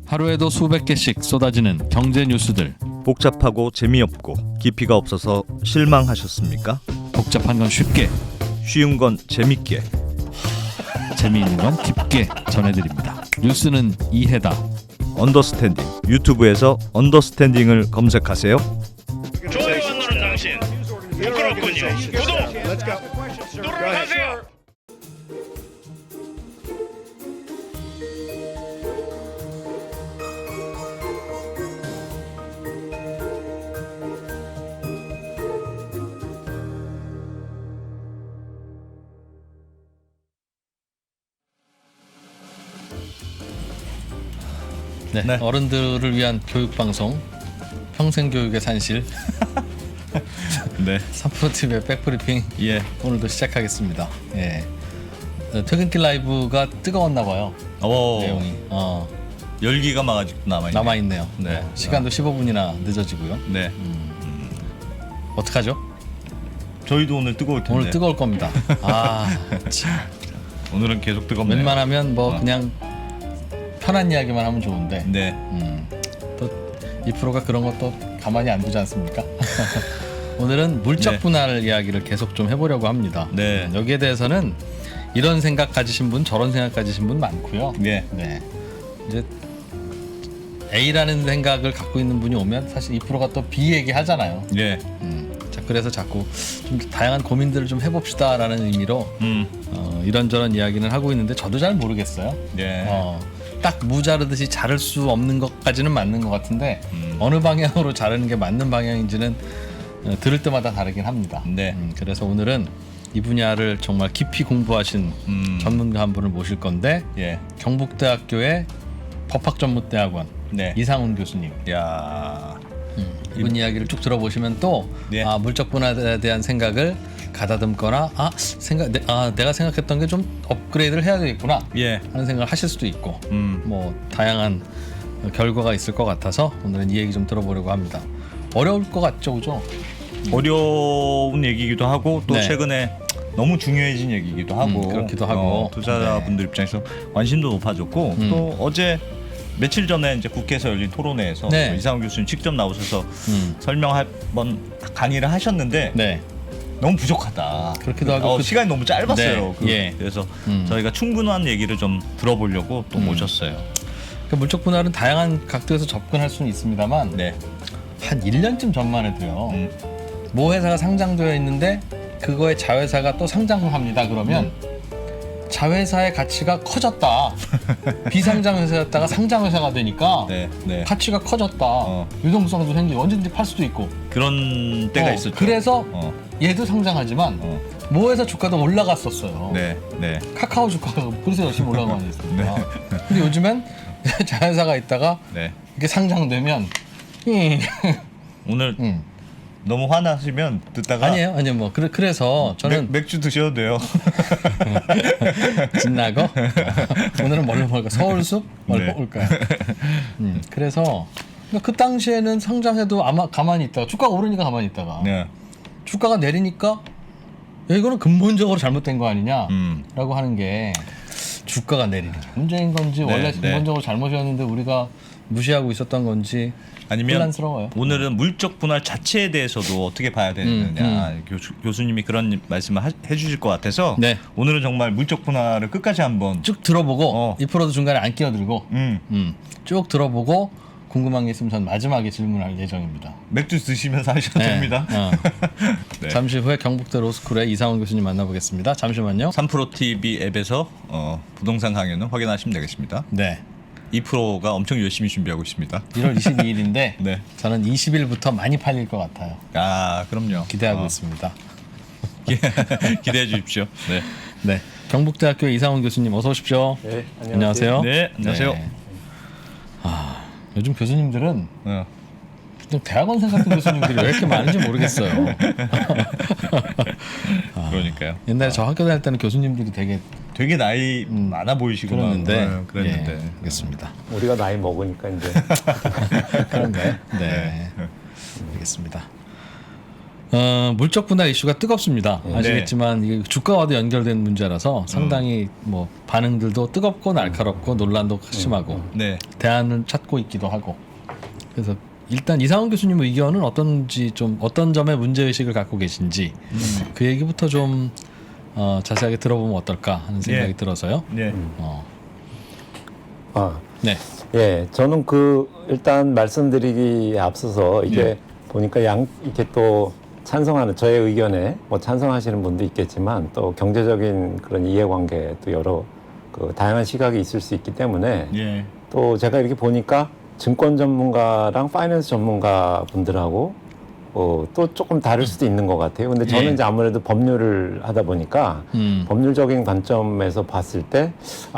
하루에도 수백 개씩 쏟아지는 경제 뉴스들. 복잡하고 재미없고 깊이가 없어서 실망하셨습니까? 복잡한 건 쉽게, 쉬운 건 재밌게. 재미있는 건 깊게 전해드립니다. 뉴스는 이해다. 언더스탠딩. 유튜브에서 언더스탠딩을 검색하세요. 좋아요 안 누른 당신 부끄럽군요. 구독 누르세요. 네, 네. 어른들을 위한 교육 방송 평생 교육의 산실 네. 3프로TV의 백브리핑 예. 오늘도 시작하겠습니다. 예. 퇴근길 라이브가 뜨거웠나 봐요. 오. 내용이 열기가 막 아직도 남아 있네요. 네. 시간도 15분이나 늦어지고요. 네. 어떡하죠? 저희도 오늘 뜨거울 텐데. 오늘 뜨거울 겁니다. 참. 오늘은 계속 뜨겁네요. 웬만하면 뭐 그냥 편한 이야기만 하면 좋은데 네. 또 이 프로가 그런 것도 가만히 안 두지 않습니까? 오늘은 물적 네. 분할 이야기를 계속 좀 해보려고 합니다. 네. 여기에 대해서는 이런 생각 가지신 분, 저런 생각 가지신 분 많고요. 네. 네. 이제 A라는 생각을 갖고 있는 분이 오면 사실 이 프로가 또 B 얘기 하잖아요. 네. 자, 그래서 자꾸 좀 다양한 고민들을 좀 해봅시다라는 의미로 이런저런 이야기는 하고 있는데 저도 잘 모르겠어요. 네. 딱 무자르듯이 자를 수 없는 것까지는 맞는 것 같은데 어느 방향으로 자르는 게 맞는 방향인지는 들을 때마다 다르긴 합니다. 네. 그래서 오늘은 이 분야를 정말 깊이 공부하신 전문가 한 분을 모실 건데 예. 경북대학교의 법학전문대학원 네. 이상훈 교수님. 야. 이분 이야기를 쭉 들어보시면 또 네. 물적 분할에 대한 생각을 가다듬거나 내가 생각했던 게 좀 업그레이드를 해야 되겠구나 예. 하는 생각을 하실 수도 있고 음. 뭐 다양한 결과가 있을 것 같아서 오늘은 이 얘기 좀 들어보려고 합니다. 어려울 것 같죠, 그죠? 어려운 얘기이기도 하고 또 네. 최근에 너무 중요해진 얘기이기도 하고 그렇기도 하고. 투자자분들 입장에서 관심도 높아졌고 또 어제 며칠 전에 이제 국회에서 열린 토론회에서 네. 이상훈 교수님 직접 나오셔서 설명할 번 강의를 하셨는데 네. 너무 부족하다. 그렇기도 하고 시간이 너무 짧았어요. 네. 예. 그래서 저희가 충분한 얘기를 좀 들어보려고 또 모셨어요. 그 물적 분할은 다양한 각도에서 접근할 수는 있습니다만 네. 한 1년쯤 전만 해도요. 음. 모 회사가 상장되어 있는데 그거의 자회사가 또 상장합니다. 그러면 자회사의 가치가 커졌다. 비상장 회사였다가 상장 회사가 되니까 네. 네. 가치가 커졌다. 유동성도 생기고 언제든지 팔 수도 있고. 그런 때가 있었죠. 그래서 얘도 상장하지만 어. 모 회사 주가도 올라갔었어요. 네. 네. 카카오 주가가 그래서 열심히 올라가고 있습니다. 네. 근데 요즘엔 자회사가 있다가 네. 이게 상장되면 오늘 너무 화나시면 듣다가 아니에요 뭐 그래서 저는 맥주 드셔도 돼요. 진나거 오늘은 뭘로 먹을까? 서울숲 뭘로 네. 먹을까요? 그래서 그 당시에는 상장해도 아마 가만히 있다가 주가가 오르니까 가만히 있다가 네. 주가가 내리니까 야, 이거는 근본적으로 잘못된 거 아니냐라고 음. 하는 게 주가가 내리는 게 문제인 건지 네, 원래 네. 근본적으로 잘못이었는데 우리가 무시하고 있었던 건지 아니면 혼란스러워요. 오늘은 물적 분할 자체에 대해서도 어떻게 봐야 되느냐 교수님이 그런 말씀을 해주실 것 같아서 네. 오늘은 정말 물적 분할을 끝까지 한번 쭉 들어보고 이 프로도 중간에 안 끼어들고 쭉 들어보고 궁금한 게 있으면 전 마지막에 질문할 예정입니다. 맥주 드시면서 하셔도 네. 됩니다. 네. 잠시 후에 경북대 로스쿨의 이상훈 교수님 만나보겠습니다. 잠시만요. 3프로TV 앱에서 부동산 강연은 확인하시면 되겠습니다. 네. 2%가 엄청 열심히 준비하고 있습니다. 1월 22일인데 네. 저는 20일부터 많이 팔릴 것 같아요. 아, 그럼요. 기대하고 있습니다. 기대해 주십시오. 네. 네. 경북대학교 이상훈 교수님 어서 오십시오. 네, 안녕하세요. 네, 안녕하세요. 네. 요즘 교수님들은 어. 좀 대학원생 같은 교수님들이 왜 이렇게 많은지 모르겠어요. 그러니까요. 옛날에 저 학교 다닐 때는 교수님들이 되게 나이 많아 보이시구만. 그랬는데, 그랬는데. 예, 알겠습니다. 우리가 나이 먹으니까 이제 그런가요? 네. 알겠습니다. 물적 분할 이슈가 뜨겁습니다. 아시겠지만 이게 주가와도 연결된 문제라서 상당히 뭐 반응들도 뜨겁고 날카롭고 논란도 심하고 네. 대안을 찾고 있기도 하고. 그래서 일단 이상훈 교수님 의견은 어떤지 좀 어떤 점에 문제 의식을 갖고 계신지 그 얘기부터 좀 자세하게 들어보면 어떨까 하는 생각이 들어서요. 네. 네. 예, 저는 일단 말씀드리기에 앞서서 이게 보니까 이렇게 또 찬성하는 저의 의견에 뭐 찬성하시는 분도 있겠지만 또 경제적인 그런 이해관계도 여러 다양한 시각이 있을 수 있기 때문에 예. 또 제가 이렇게 보니까 증권 전문가랑 파이낸스 전문가 분들하고 또 조금 다를 수도 있는 것 같아요. 근데 저는 이제 아무래도 법률을 하다 보니까 법률적인 관점에서 봤을 때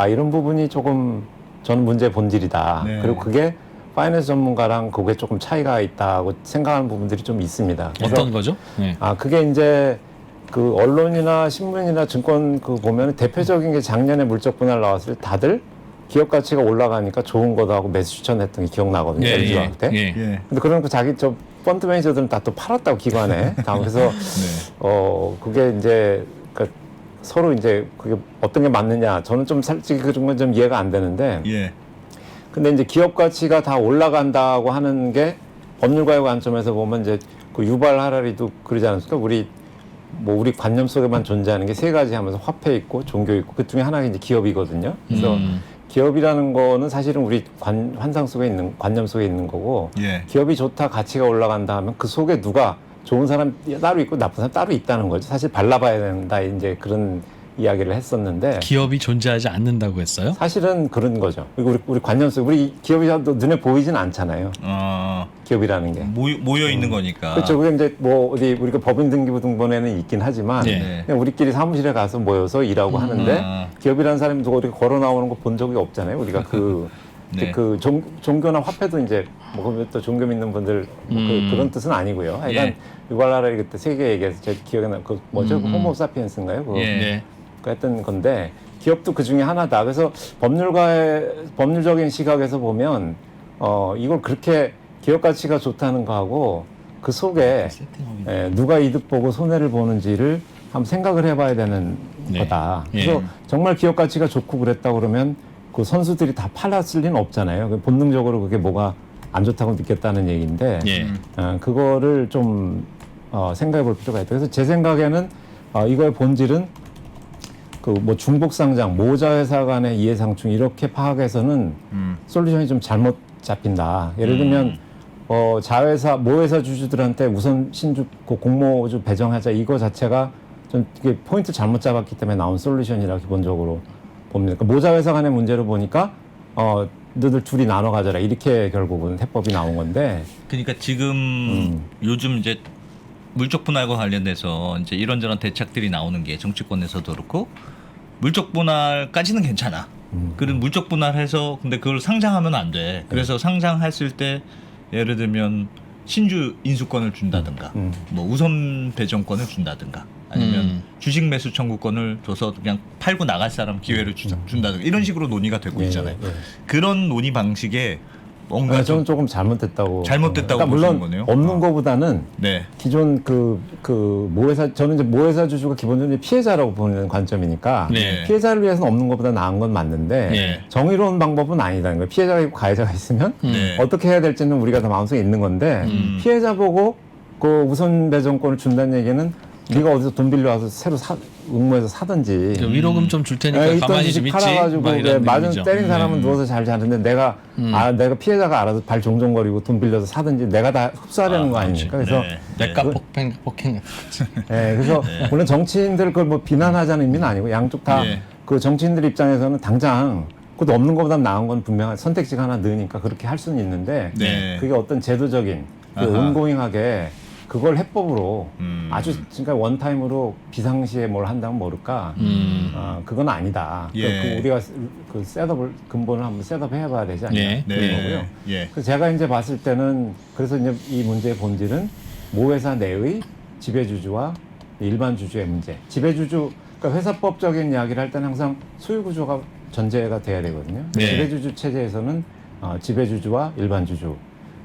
이런 부분이 조금 저는 문제의 본질이다. 네. 그리고 그게 파이낸스 전문가랑 그게 조금 차이가 있다고 생각하는 부분들이 좀 있습니다. 그래서 어떤 거죠? 네. 그게 이제 언론이나 신문이나 증권 보면 대표적인 게 작년에 물적 분할 나왔을 때 다들 기업 가치가 올라가니까 좋은 거다 하고 매수 추천했던 게 기억나거든요. LG 때. 예. 예. 근데 그런 자기 펀드 매니저들은 다 또 팔았다고 기관에. 그래서 그게 이제 서로 이제 그게 어떤 게 맞느냐. 저는 좀 솔직히 그런 건 좀 이해가 안 되는데. 예. 근데 이제 기업 가치가 다 올라간다고 하는 게 법률가의 관점에서 보면 이제 유발 하라리도 그러지 않습니까? 우리 관념 속에만 존재하는 게 세 가지 하면서 화폐 있고 종교 있고 그 중에 하나가 이제 기업이거든요. 그래서 기업이라는 거는 사실은 우리 관념 속에 있는 거고 예. 기업이 좋다 가치가 올라간다 하면 그 속에 누가 좋은 사람 따로 있고 나쁜 사람 따로 있다는 거죠. 사실 발라봐야 된다 이제 그런 이야기를 했었는데 기업이 존재하지 않는다고 했어요? 사실은 그런 거죠. 그리고 우리 관념 속 우리 기업이 눈에 보이진 않잖아요. 기업이라는 게 모여 있는 거니까. 그렇죠. 그게 이제 어디 우리가 법인 등기부 등본에는 있긴 하지만 네. 그냥 우리끼리 사무실에 가서 모여서 일하고 하는데 기업이라는 사람이 누가 어디 걸어 나오는 거 본 적이 없잖아요. 우리가 네. 종교나 화폐도 이제 또 종교 믿는 분들 그런 뜻은 아니고요. 하여간 예. 유발라를 그때 세계 얘기해서 제 기억에 나는 호모 사피엔스인가요? 그거. 네. 했던 건데 기업도 그 중에 하나다. 그래서 법률적인 시각에서 보면 이걸 그렇게 기업 가치가 좋다는 거하고 그 속에 누가 이득 보고 손해를 보는지를 한번 생각을 해봐야 되는 거다. 그래서 정말 기업 가치가 좋고 그랬다 그러면 그 선수들이 다 팔았을 리는 없잖아요. 본능적으로 그게 뭐가 안 좋다고 느꼈다는 얘기인데 그거를 좀 생각해 볼 필요가 있다. 그래서 제 생각에는 이거의 본질은 중복 상장, 모자 회사 간의 이해상충 이렇게 파악해서는 솔루션이 좀 잘못 잡힌다. 예를 들면 자회사, 모회사 주주들한테 우선 신주 공모주 배정하자 이거 자체가 좀 이게 포인트 잘못 잡았기 때문에 나온 솔루션이라 기본적으로 봅니다. 그러니까 모자 회사 간의 문제로 보니까 너들 둘이 나눠 가져라 이렇게 결국은 해법이 나온 건데. 그러니까 지금 요즘 이제 물적 분할과 관련돼서 이제 이런저런 대책들이 나오는 게 정치권에서도 그렇고 물적 분할까지는 괜찮아. 그런 물적 분할해서 근데 그걸 상장하면 안 돼. 그래서 상장했을 때 예를 들면 신주 인수권을 준다든가 뭐 우선 배정권을 준다든가 아니면 주식 매수 청구권을 줘서 그냥 팔고 나갈 사람 기회를 준다든가 이런 식으로 논의가 되고 있잖아요. 그런 논의 방식에 뭔가 저는 조금 잘못됐다고. 잘못됐다고 그러니까 보시는 물론 거네요. 없는 거보다는 네. 기존 모회사 저는 이제 모회사 주주가 기본적으로 피해자라고 보는 관점이니까 네. 피해자를 위해서는 없는 것보다 나은 건 맞는데 네. 정의로운 방법은 아니다는 거예요. 피해자가 있고 가해자가 있으면 네. 어떻게 해야 될지는 우리가 다 마음속에 있는 건데 피해자 보고 그 우선 배정권을 준다는 얘기는 네가 어디서 돈 빌려와서 새로 응모해서 사든지 위로금 좀 줄 테니까 있던 가만히 주식 좀 있지. 팔아가지고 막 이런 맞은 의미죠. 때린 사람은 누워서 잘 자는데 내가 내가 피해자가 알아서 발 종종거리고 돈 빌려서 사든지 내가 다 흡수하려는 거 아닙니까? 그래서 네. 내가 폭행. 그래서 물론 정치인들 그걸 뭐 비난하자는 의미는 아니고 양쪽 다 그 정치인들 입장에서는 당장 그것도 없는 것보다 나은 건 분명한 선택지가 하나 넣으니까 그렇게 할 수는 있는데 네. 그게 어떤 제도적인 온고잉하게 그걸 해법으로 아주 그러니까 원타임으로 비상시에 뭘 한다면 모를까 그건 아니다. 예. 우리가 그 셋업을 근본을 한번 셋업해봐야 되지 않냐 네. 그런 거고요. 예. 그래서 제가 이제 봤을 때는 그래서 이제 이 문제의 본질은 모회사 내의 지배주주와 일반 주주의 문제. 지배주주 그러니까 회사법적인 이야기를 할 때는 항상 소유구조가 전제가 돼야 되거든요. 네. 지배주주 체제에서는 지배주주와 일반 주주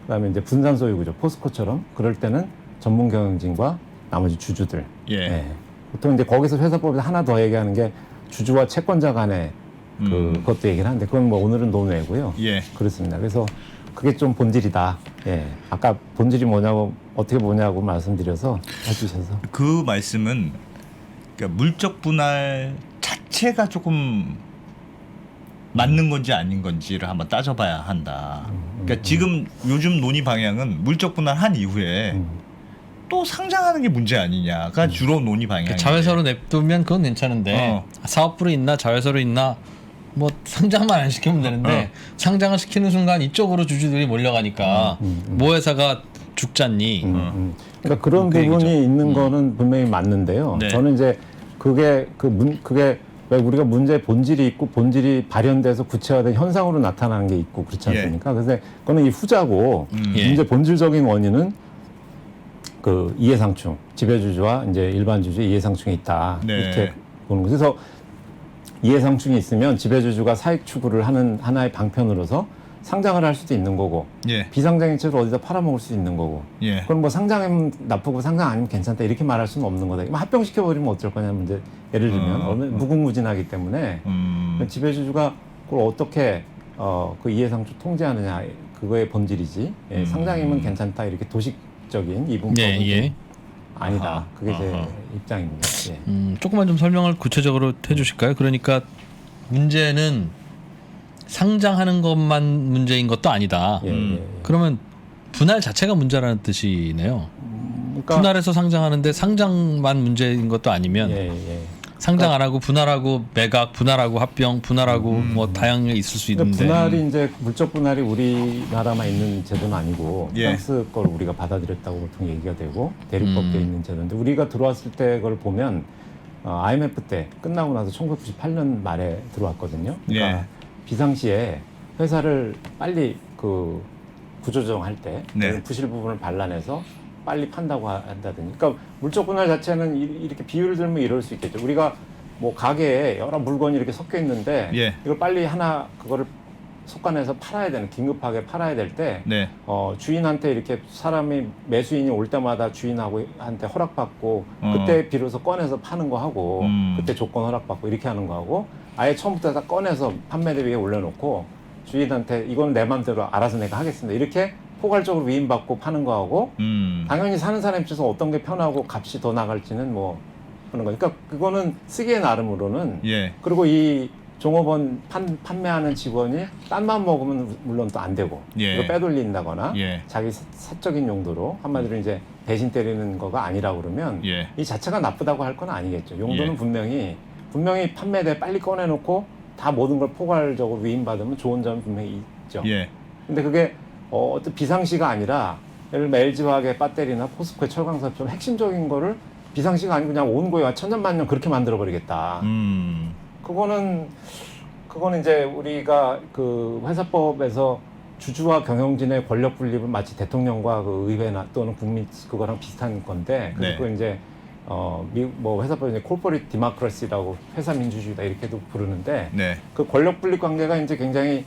그다음에 이제 분산 소유구조 포스코처럼 그럴 때는 전문 경영진과 나머지 주주들. 예. 보통 이제 거기서 회사법에서 하나 더 얘기하는 게 주주와 채권자 간의 그것도 얘기를 하는데 그건 뭐 오늘은 논외고요. 예. 그렇습니다. 그래서 그게 좀 본질이다. 예. 아까 본질이 뭐냐고 어떻게 보냐고 말씀드려서 해주셔서. 그 말씀은 그러니까 물적 분할 자체가 조금 맞는 건지 아닌 건지를 한번 따져봐야 한다. 그러니까 지금 요즘 논의 방향은 물적 분할한 이후에 또 상장하는 게 문제 아니냐가 주로 논의 방향이에요. 자회사로 냅두면 그건 괜찮은데 사업부로 있나 자회사로 있나 뭐 상장만 안 시키면 되는데 상장을 시키는 순간 이쪽으로 주주들이 몰려가니까 모 회사가 죽잖니. 그러니까 그런 그 부분이 얘기죠. 있는 거는 분명히 맞는데요. 네. 저는 이제 그게 왜 우리가 문제의 본질이 있고 본질이 발현돼서 구체화된 현상으로 나타나는 게 있고 그렇지 않습니까? 그래서 그거는 이 후자고 예. 문제 본질적인 원인은 그 이해상충, 지배주주와 이제 일반 주주의 이해상충이 있다. 네. 이렇게 보는 거죠. 그래서 이해상충이 있으면 지배주주가 사익 추구를 하는 하나의 방편으로서 상장을 할 수도 있는 거고 예. 비상장인 채로 어디다 팔아먹을 수 있는 거고 예. 그럼 뭐 상장하면 나쁘고 상장 아니면 괜찮다 이렇게 말할 수는 없는 거다. 합병시켜버리면 어쩔 거냐면 이제 예를 들면 무궁무진하기 때문에 지배주주가 그걸 어떻게 그 이해상충 통제하느냐 그거의 본질이지 상장이면 괜찮다 이렇게 도식적인 이분법은 예. 아니다. 아하. 그게 제 아하. 입장입니다. 예. 조금만 좀 설명을 구체적으로 해주실까요? 그러니까 문제는 상장하는 것만 문제인 것도 아니다. 예. 그러면 분할 자체가 문제라는 뜻이네요. 그러니까 분할해서 상장하는데 상장만 문제인 것도 아니면 예. 상장 안 하고 분할하고 매각, 분할하고 합병, 분할하고 뭐 다양하게 있을 수 그러니까 있는데 분할이 이제 물적 분할이 우리나라만 있는 제도는 아니고 예. 프랑스 걸 우리가 받아들였다고 보통 얘기가 되고 대륙법에 있는 제도인데 우리가 들어왔을 때 그걸 보면 IMF 때 끝나고 나서 1998년 말에 들어왔거든요. 그러니까 예. 비상시에 회사를 빨리 그 구조조정할 때 네. 부실 부분을 발라내서 빨리 판다고 한다든지. 그러니까 물적 분할 자체는 이렇게 비유를 들면 이럴 수 있겠죠. 우리가 뭐 가게에 여러 물건이 이렇게 섞여 있는데 예. 이걸 빨리 하나 그거를 속아내서 팔아야 되는 긴급하게 팔아야 될 때 네. 주인한테 이렇게 사람이 매수인이 올 때마다 주인한테 허락받고 그때 비로소 꺼내서 파는 거 하고 그때 조건 허락받고 이렇게 하는 거 하고 아예 처음부터 다 꺼내서 판매대 위에 올려놓고 주인한테 이건 내 맘대로 알아서 내가 하겠습니다 이렇게 포괄적으로 위임받고 파는 거하고 당연히 사는 사람 입장에서 어떤 게 편하고 값이 더 나갈지는 뭐 하는 거니까 그거는 쓰기에 나름으로는 예. 그리고 이 종업원 판매하는 직원이 딴만 먹으면 물론 또 안 되고 예. 이거 빼돌린다거나 예. 자기 사적인 용도로 한마디로 이제 대신 때리는 거가 아니라 그러면 예. 이 자체가 나쁘다고 할 건 아니겠죠. 용도는 예. 분명히 판매대 빨리 꺼내놓고 다 모든 걸 포괄적으로 위임받으면 좋은 점이 분명히 있죠. 예. 근데 그게 어떤 비상시가 아니라 예를 들면 LG화학의 배터리나 포스코의 철강사업처럼 핵심적인 거를 비상시가 아니고 그냥 온 거야 천년만년 그렇게 만들어 버리겠다. 그거는 이제 우리가 그 회사법에서 주주와 경영진의 권력 분립은 마치 대통령과 그 의회나 또는 국민 그거랑 비슷한 건데 네. 그리고 이제 미국 뭐 회사법에 이제 corporate democracy라고 회사 민주주의다 이렇게도 부르는데 네. 그 권력 분립 관계가 이제 굉장히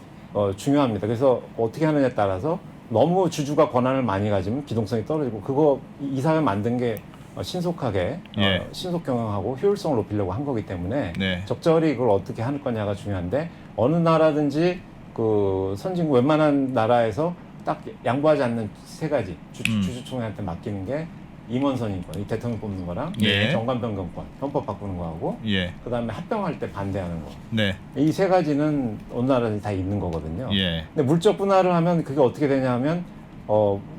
중요합니다. 그래서 어떻게 하느냐에 따라서 너무 주주가 권한을 많이 가지면 기동성이 떨어지고 그거 이 사회 만든 게 신속하게 예. 신속 경영하고 효율성을 높이려고 한 거기 때문에 네. 적절히 그걸 어떻게 할 거냐가 중요한데 어느 나라든지 그 선진국 웬만한 나라에서 딱 양보하지 않는 세 가지 주주총회한테 맡기는 게 임원선임권, 이 대통령 뽑는 거랑 예. 정관 변경권, 헌법 바꾸는 거하고 예. 그다음에 합병할 때 반대하는 거. 네. 이 세 가지는 어느 나라든지 다 있는 거거든요. 예. 근데 물적 분할을 하면 그게 어떻게 되냐면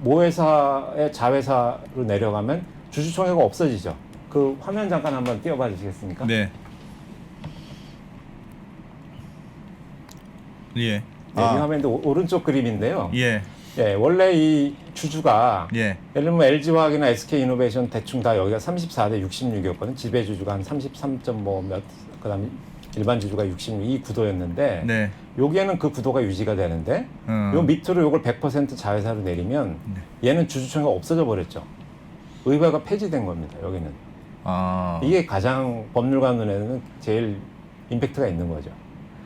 모회사의 자회사로 내려가면 주주총회가 없어지죠. 그 화면 잠깐 한번 띄워봐 주시겠습니까? 네. 예. 네, 이 화면인데 오른쪽 그림인데요. 예. 예, 원래 이 주주가 예. 예를 들면 LG화학이나 SK이노베이션 대충 다 여기가 34대 66이었거든. 지배주주가 한 33.뭐 몇, 그다음에 일반 주주가 66 이 구도였는데 네. 여기에는 그 구도가 유지가 되는데 요 밑으로 요걸 100% 자회사로 내리면 얘는 주주총회가 없어져 버렸죠. 의회가 폐지된 겁니다. 여기는. 아. 이게 가장 법률가 눈에는 제일 임팩트가 있는 거죠.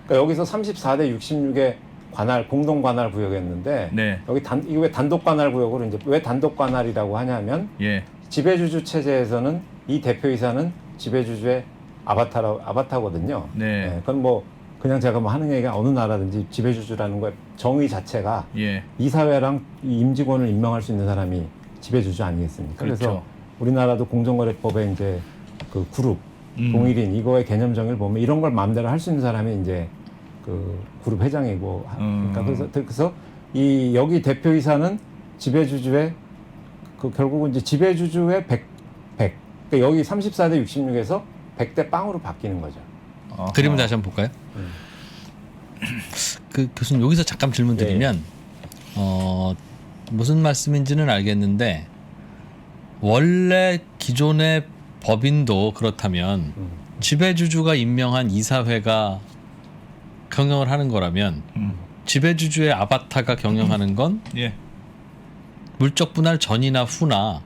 그러니까 여기서 34대 66의 관할 공동 관할 구역이었는데 네. 여기 이게 왜 단독 관할 구역으로 이제 왜 단독 관할이라고 하냐면 예. 지배주주 체제에서는 이 대표이사는 지배주주의 아바타거든요. 네. 그건 뭐 그냥 제가 뭐 하는 얘기가 어느 나라든지 지배주주라는 거에 정의 자체가 예. 이사회랑 이 임직원을 임명할 수 있는 사람이 지배주주 아니겠습니까? 그렇죠. 그래서 우리나라도 공정거래법에 이제 그 그룹, 동일인 이거의 개념 정의를 보면 이런 걸 마음대로 할 수 있는 사람이 이제 그 그룹 회장이고 그러니까 그래서 이 여기 대표이사는 지배주주의 그 결국은 이제 지배주주의 100. 그러니까 여기 34대 66에서 100대 빵으로 바뀌는 거죠. 그림을 다시 한번 볼까요? 그 교수님 여기서 잠깐 질문 드리면 무슨 말씀인지는 알겠는데 원래 기존의 법인도 그렇다면 지배주주가 임명한 이사회가 경영을 하는 거라면 지배주주의 아바타가 경영하는 건 예. 물적 분할 전이나 후나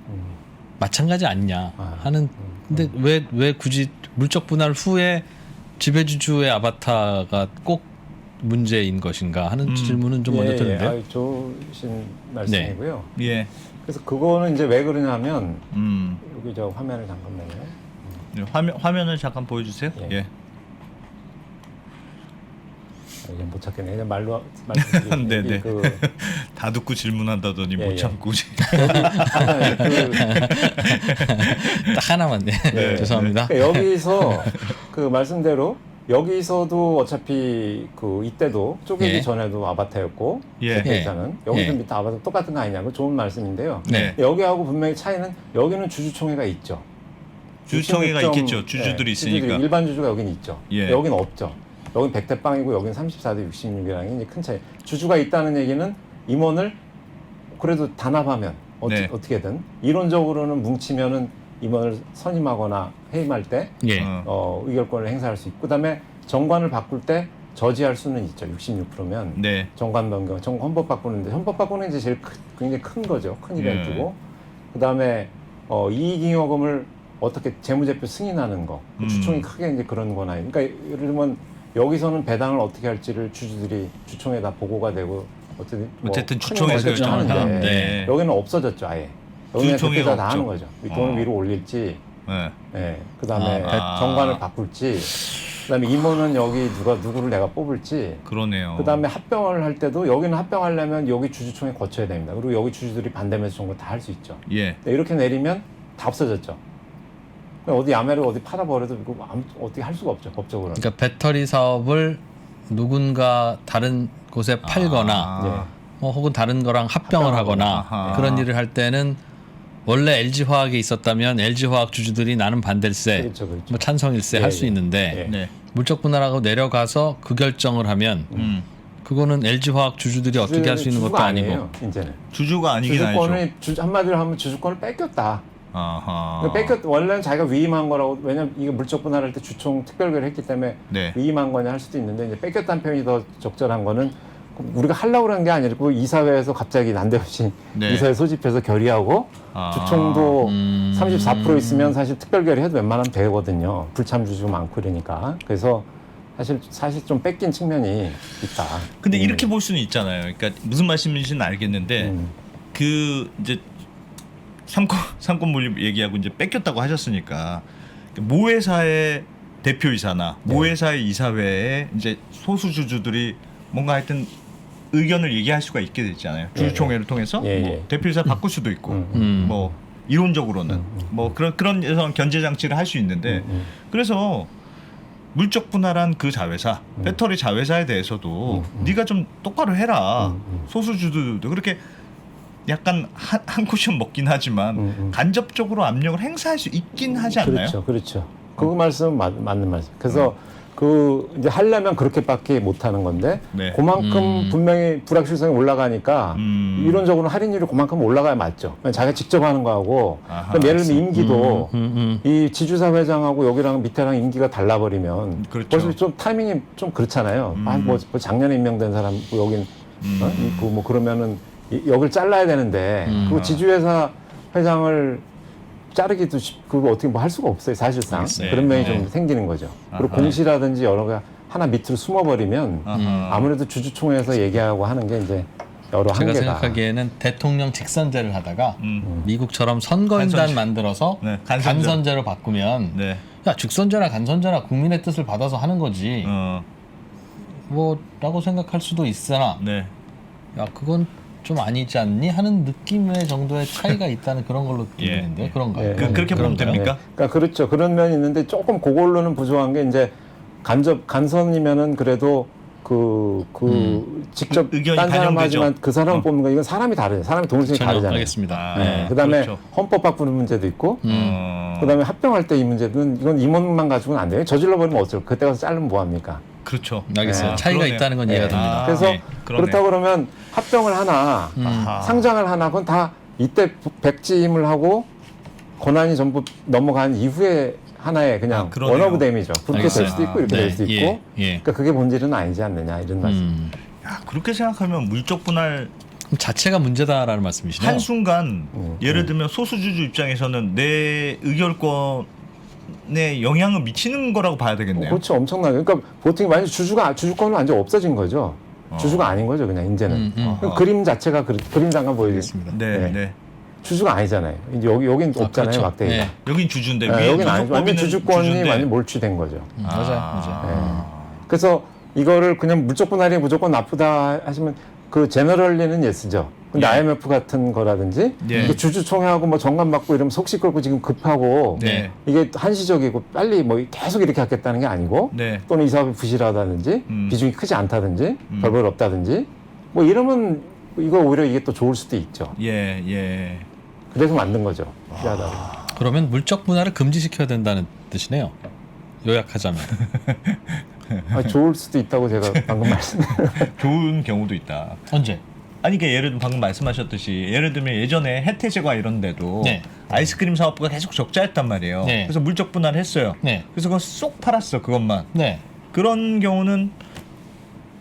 마찬가지 아니냐 하는 근데 왜 굳이 물적 분할 후에 지배주주의 아바타가 꼭 문제인 것인가 하는 질문은 좀 먼저 드는데요. 아유, 좋으신 말씀이고요. 예. 그래서 그거는 이제 왜 그러냐면 여기 저 화면을 잠깐만요. 화면을 잠깐 보여주세요. 예. 예. 이제 못 찾겠네. 그냥 말로 말씀드리면 네네. 그 다 듣고 질문한다더니 못 예. 참고. 딱 하나만 죄송합니다. 그러니까 여기서 그 말씀대로 여기서도 어차피 그 이때도 쪼개기 예. 전에도 아바타였고 예. 대표이사는 여기도 예. 밑에 아바타 똑같은 거 아니냐고 좋은 말씀인데요. 네. 여기하고 분명히 차이는 여기는 주주총회가 있죠. 주주총회가 66점, 있겠죠. 주주들이 있으니까. 일반 주주가 여기는 있죠. 예. 여기는 없죠. 여긴 100대 빵이고 여기는 34대 66이라는 게 이제 큰 차이. 주주가 있다는 얘기는 임원을 그래도 단합하면 네. 어떻게든 이론적으로는 뭉치면은 임원을 선임하거나 해임할 때 예. 의결권을 행사할 수 있고 그다음에 정관을 바꿀 때 저지할 수는 있죠. 66%면 네. 정관 변경, 헌법 바꾸는데 헌법 바꾸는 게 제일 굉장히 큰 거죠. 큰 이벤트고 그다음에 이익잉여금을 어떻게 재무제표 승인하는 거 주총이 크게 이제 그런 거나 그러니까 예를 들면 여기서는 배당을 어떻게 할지를 주주들이 주총에다 보고가 되고 어쨌든 주총에서 큰 결정을 하는데 하는데. 여기는 없어졌죠 아예. 여기는 주총회가 대표자 다 없죠. 하는 거죠. 이 돈을 위로 올릴지, 네. 그다음에 아. 정관을 바꿀지, 그다음에 임원은 여기 누구를 내가 뽑을지. 그러네요. 그다음에 합병을 할 때도 여기는 합병하려면 여기 주주총회 거쳐야 됩니다. 그리고 여기 주주들이 반대면서 정도 다 할 수 있죠. 예. 근데 이렇게 내리면 다 없어졌죠. 어디 야매를 어디 팔아버려도 이거 어떻게 할 수가 없죠 법적으로는. 그러니까 배터리 사업을 누군가 다른 곳에 팔거나 뭐 혹은 다른 거랑 합병을 하거나 아하. 그런 일을 할 때는 원래 LG화학에 있었다면 LG화학 주주들이 나는 반댈세, 그렇죠. 뭐 찬성일세 예, 할 수 예. 있는데 예. 네. 물적 분할하고 내려가서 그 결정을 하면 그거는 LG화학 주주들이 어떻게 할 수 있는 것도 주주가 아니고 아니에요, 이제는. 주주가 아니긴 아니죠. 주주권을 한마디로 하면 주주권을 뺏겼다. 아하. 원래는 자기가 위임한 거라고 왜냐면 이게 물적 분할할 때 주총 특별결의 했기 때문에 네. 위임한 거냐 할 수도 있는데 이제 뺏겼다는 표현이 더 적절한 거는 우리가 하려고 그런 게 아니고 이사회에서 갑자기 난데없이 네. 이사회 소집해서 결의하고 주총도 34% 있으면 사실 특별결의 해도 웬만하면 되거든요. 불참 주주가 많고 이러니까. 그래서 사실 좀 뺏긴 측면이 있다. 근데 이렇게 볼 수는 있잖아요. 그러니까 무슨 말씀인지는 알겠는데 그 이제 삼권 분립 얘기하고 이제 뺏겼다고 하셨으니까 모회사의 대표이사나 모회사의 이사회에 이제 소수 주주들이 뭔가 하여튼 의견을 얘기할 수가 있게 됐잖아요. 주주총회를 통해서 예, 뭐 예. 대표이사 바꿀 수도 있고 뭐 이론적으로는 뭐 그런 견제 장치를 할 수 있는데 그래서 물적 분할한 그 자회사 배터리 자회사에 대해서도 네가 좀 똑바로 해라. 소수 주주들도 그렇게 약간 한 쿠션 먹긴 하지만 간접적으로 압력을 행사할 수 있긴 하지 않나요? 그렇죠. 그 말씀은 맞는 말씀. 그래서 그 이제 하려면 그렇게밖에 못 하는 건데 네. 그만큼 분명히 불확실성이 올라가니까 이론적으로 할인율이 그만큼 올라가야 맞죠. 자기가 직접 하는 거하고 아하, 그럼 예를 들면 임기도 음. 이 지주사 회장하고 여기랑 밑에랑 임기가 달라버리면 그렇죠. 벌써 좀 타이밍이 좀 그렇잖아요. 뭐 작년에 임명된 사람 여긴 뭐 그러면은 여길 잘라야 되는데 그 지주회사 회장을 자르기도 그거 어떻게 뭐 할 수가 없어요 사실상. 네. 그런 면이 네. 좀 생기는 거죠. 그리고 아하. 공시라든지 여러 개 하나 밑으로 숨어버리면 아하. 아무래도 주주총회에서 얘기하고 하는 게 이제 여러 제가 한계가. 생각하기에는 대통령 직선제를 하다가 미국처럼 선거인단 간선제. 만들어서 네, 간선제. 간선제로 바꾸면 네. 야 직선제나 간선제나 국민의 뜻을 받아서 하는 거지 뭐라고 생각할 수도 있으나 네. 야 그건 좀 아니지 않니 하는 느낌의 정도의 차이가 있다는 그런 걸로 들리는데 예. 그런가요? 예. 그렇게 보면 그런가요? 됩니까? 그러니까 그렇죠. 그런 면이 있는데 조금 그걸로는 부족한 게 이제 간선이면은 그래도 직접 의견이 딴 사람 반영되죠. 하지만 그 사람 뽑는 거 이건 사람이 다르죠. 사람이 동일성이 전혀 다르잖아요. 알겠습니다. 아, 네. 그다음에 그렇죠. 헌법 바꾸는 문제도 있고, 그다음에 합병할 때 이 문제는 이건 임원만 가지고는 안 돼요. 저질러 버리면 어쩔? 그때 가서 자르면 뭐 합니까? 그렇죠. 알겠어요. 아, 차이가 그러네요. 있다는 건 이해가 네. 됩니다. 그래서 그러네. 그렇다고 그러면 합병을 하나, 아하. 상장을 하나, 그건 다 이때 백지임을 하고 권한이 전부 넘어간 이후에 하나의 그냥 그러네요. 원오브 댐이죠. 그렇게 알겠어요. 될 수도 있고 이렇게 네, 될 수도 예, 있고. 예. 그러니까 그게 본질은 아니지 않느냐 이런 말씀. 야, 그렇게 생각하면 물적 분할 그럼 자체가 문제다라는 말씀이시네요. 한순간 예를 들면 소수주주 입장에서는 내 의결권에 영향을 미치는 거라고 봐야 되겠네요. 그렇죠, 엄청나게. 그러니까 보통 완전 주주권은 완전 없어진 거죠. 주주가 아닌 거죠, 그냥 이제는. 그럼 그림 자체가 그림 잠깐 보여드리겠습니다. 네, 네. 네. 주주가 아니잖아요. 이제 여긴 없잖아요, 그렇죠. 막대기가. 네. 여긴 주주인데 네, 위에 여긴 아니죠. 완전 소속법인은 주주권이 주주인데. 완전 몰취된 거죠. 맞아요. 그래서 이거를 그냥 물적 분할이 무조건 나쁘다 하시면 그 제너럴리는 예스죠. 근데 예. IMF 같은 거라든지 예. 이게 주주총회하고 뭐 정관 받고 이러면 속 시끄럽고 지금 급하고 네. 이게 한시적이고 빨리 뭐 계속 이렇게 하겠다는 게 아니고 네. 또는 이 사업이 부실하다든지 비중이 크지 않다든지 별볼 없다든지 뭐 이러면 이거 오히려 이게 또 좋을 수도 있죠. 예, 예. 그래서 만든 거죠. 필요하다고. 그러면 물적 분할을 금지시켜야 된다는 뜻이네요. 요약하자면. 좋을 수도 있다고 제가 방금 말씀드렸어요. 좋은 경우도 있다. 언제? 아니 그러니까 예를 들면 방금 말씀하셨듯이 예를 들면 예전에 혜태제과 이런 데도 네. 아이스크림 사업부가 계속 적자였단 말이에요. 네. 그래서 물적 분할을 했어요. 네. 그래서 그건 쏙 팔았어 그것만. 네. 그런 경우는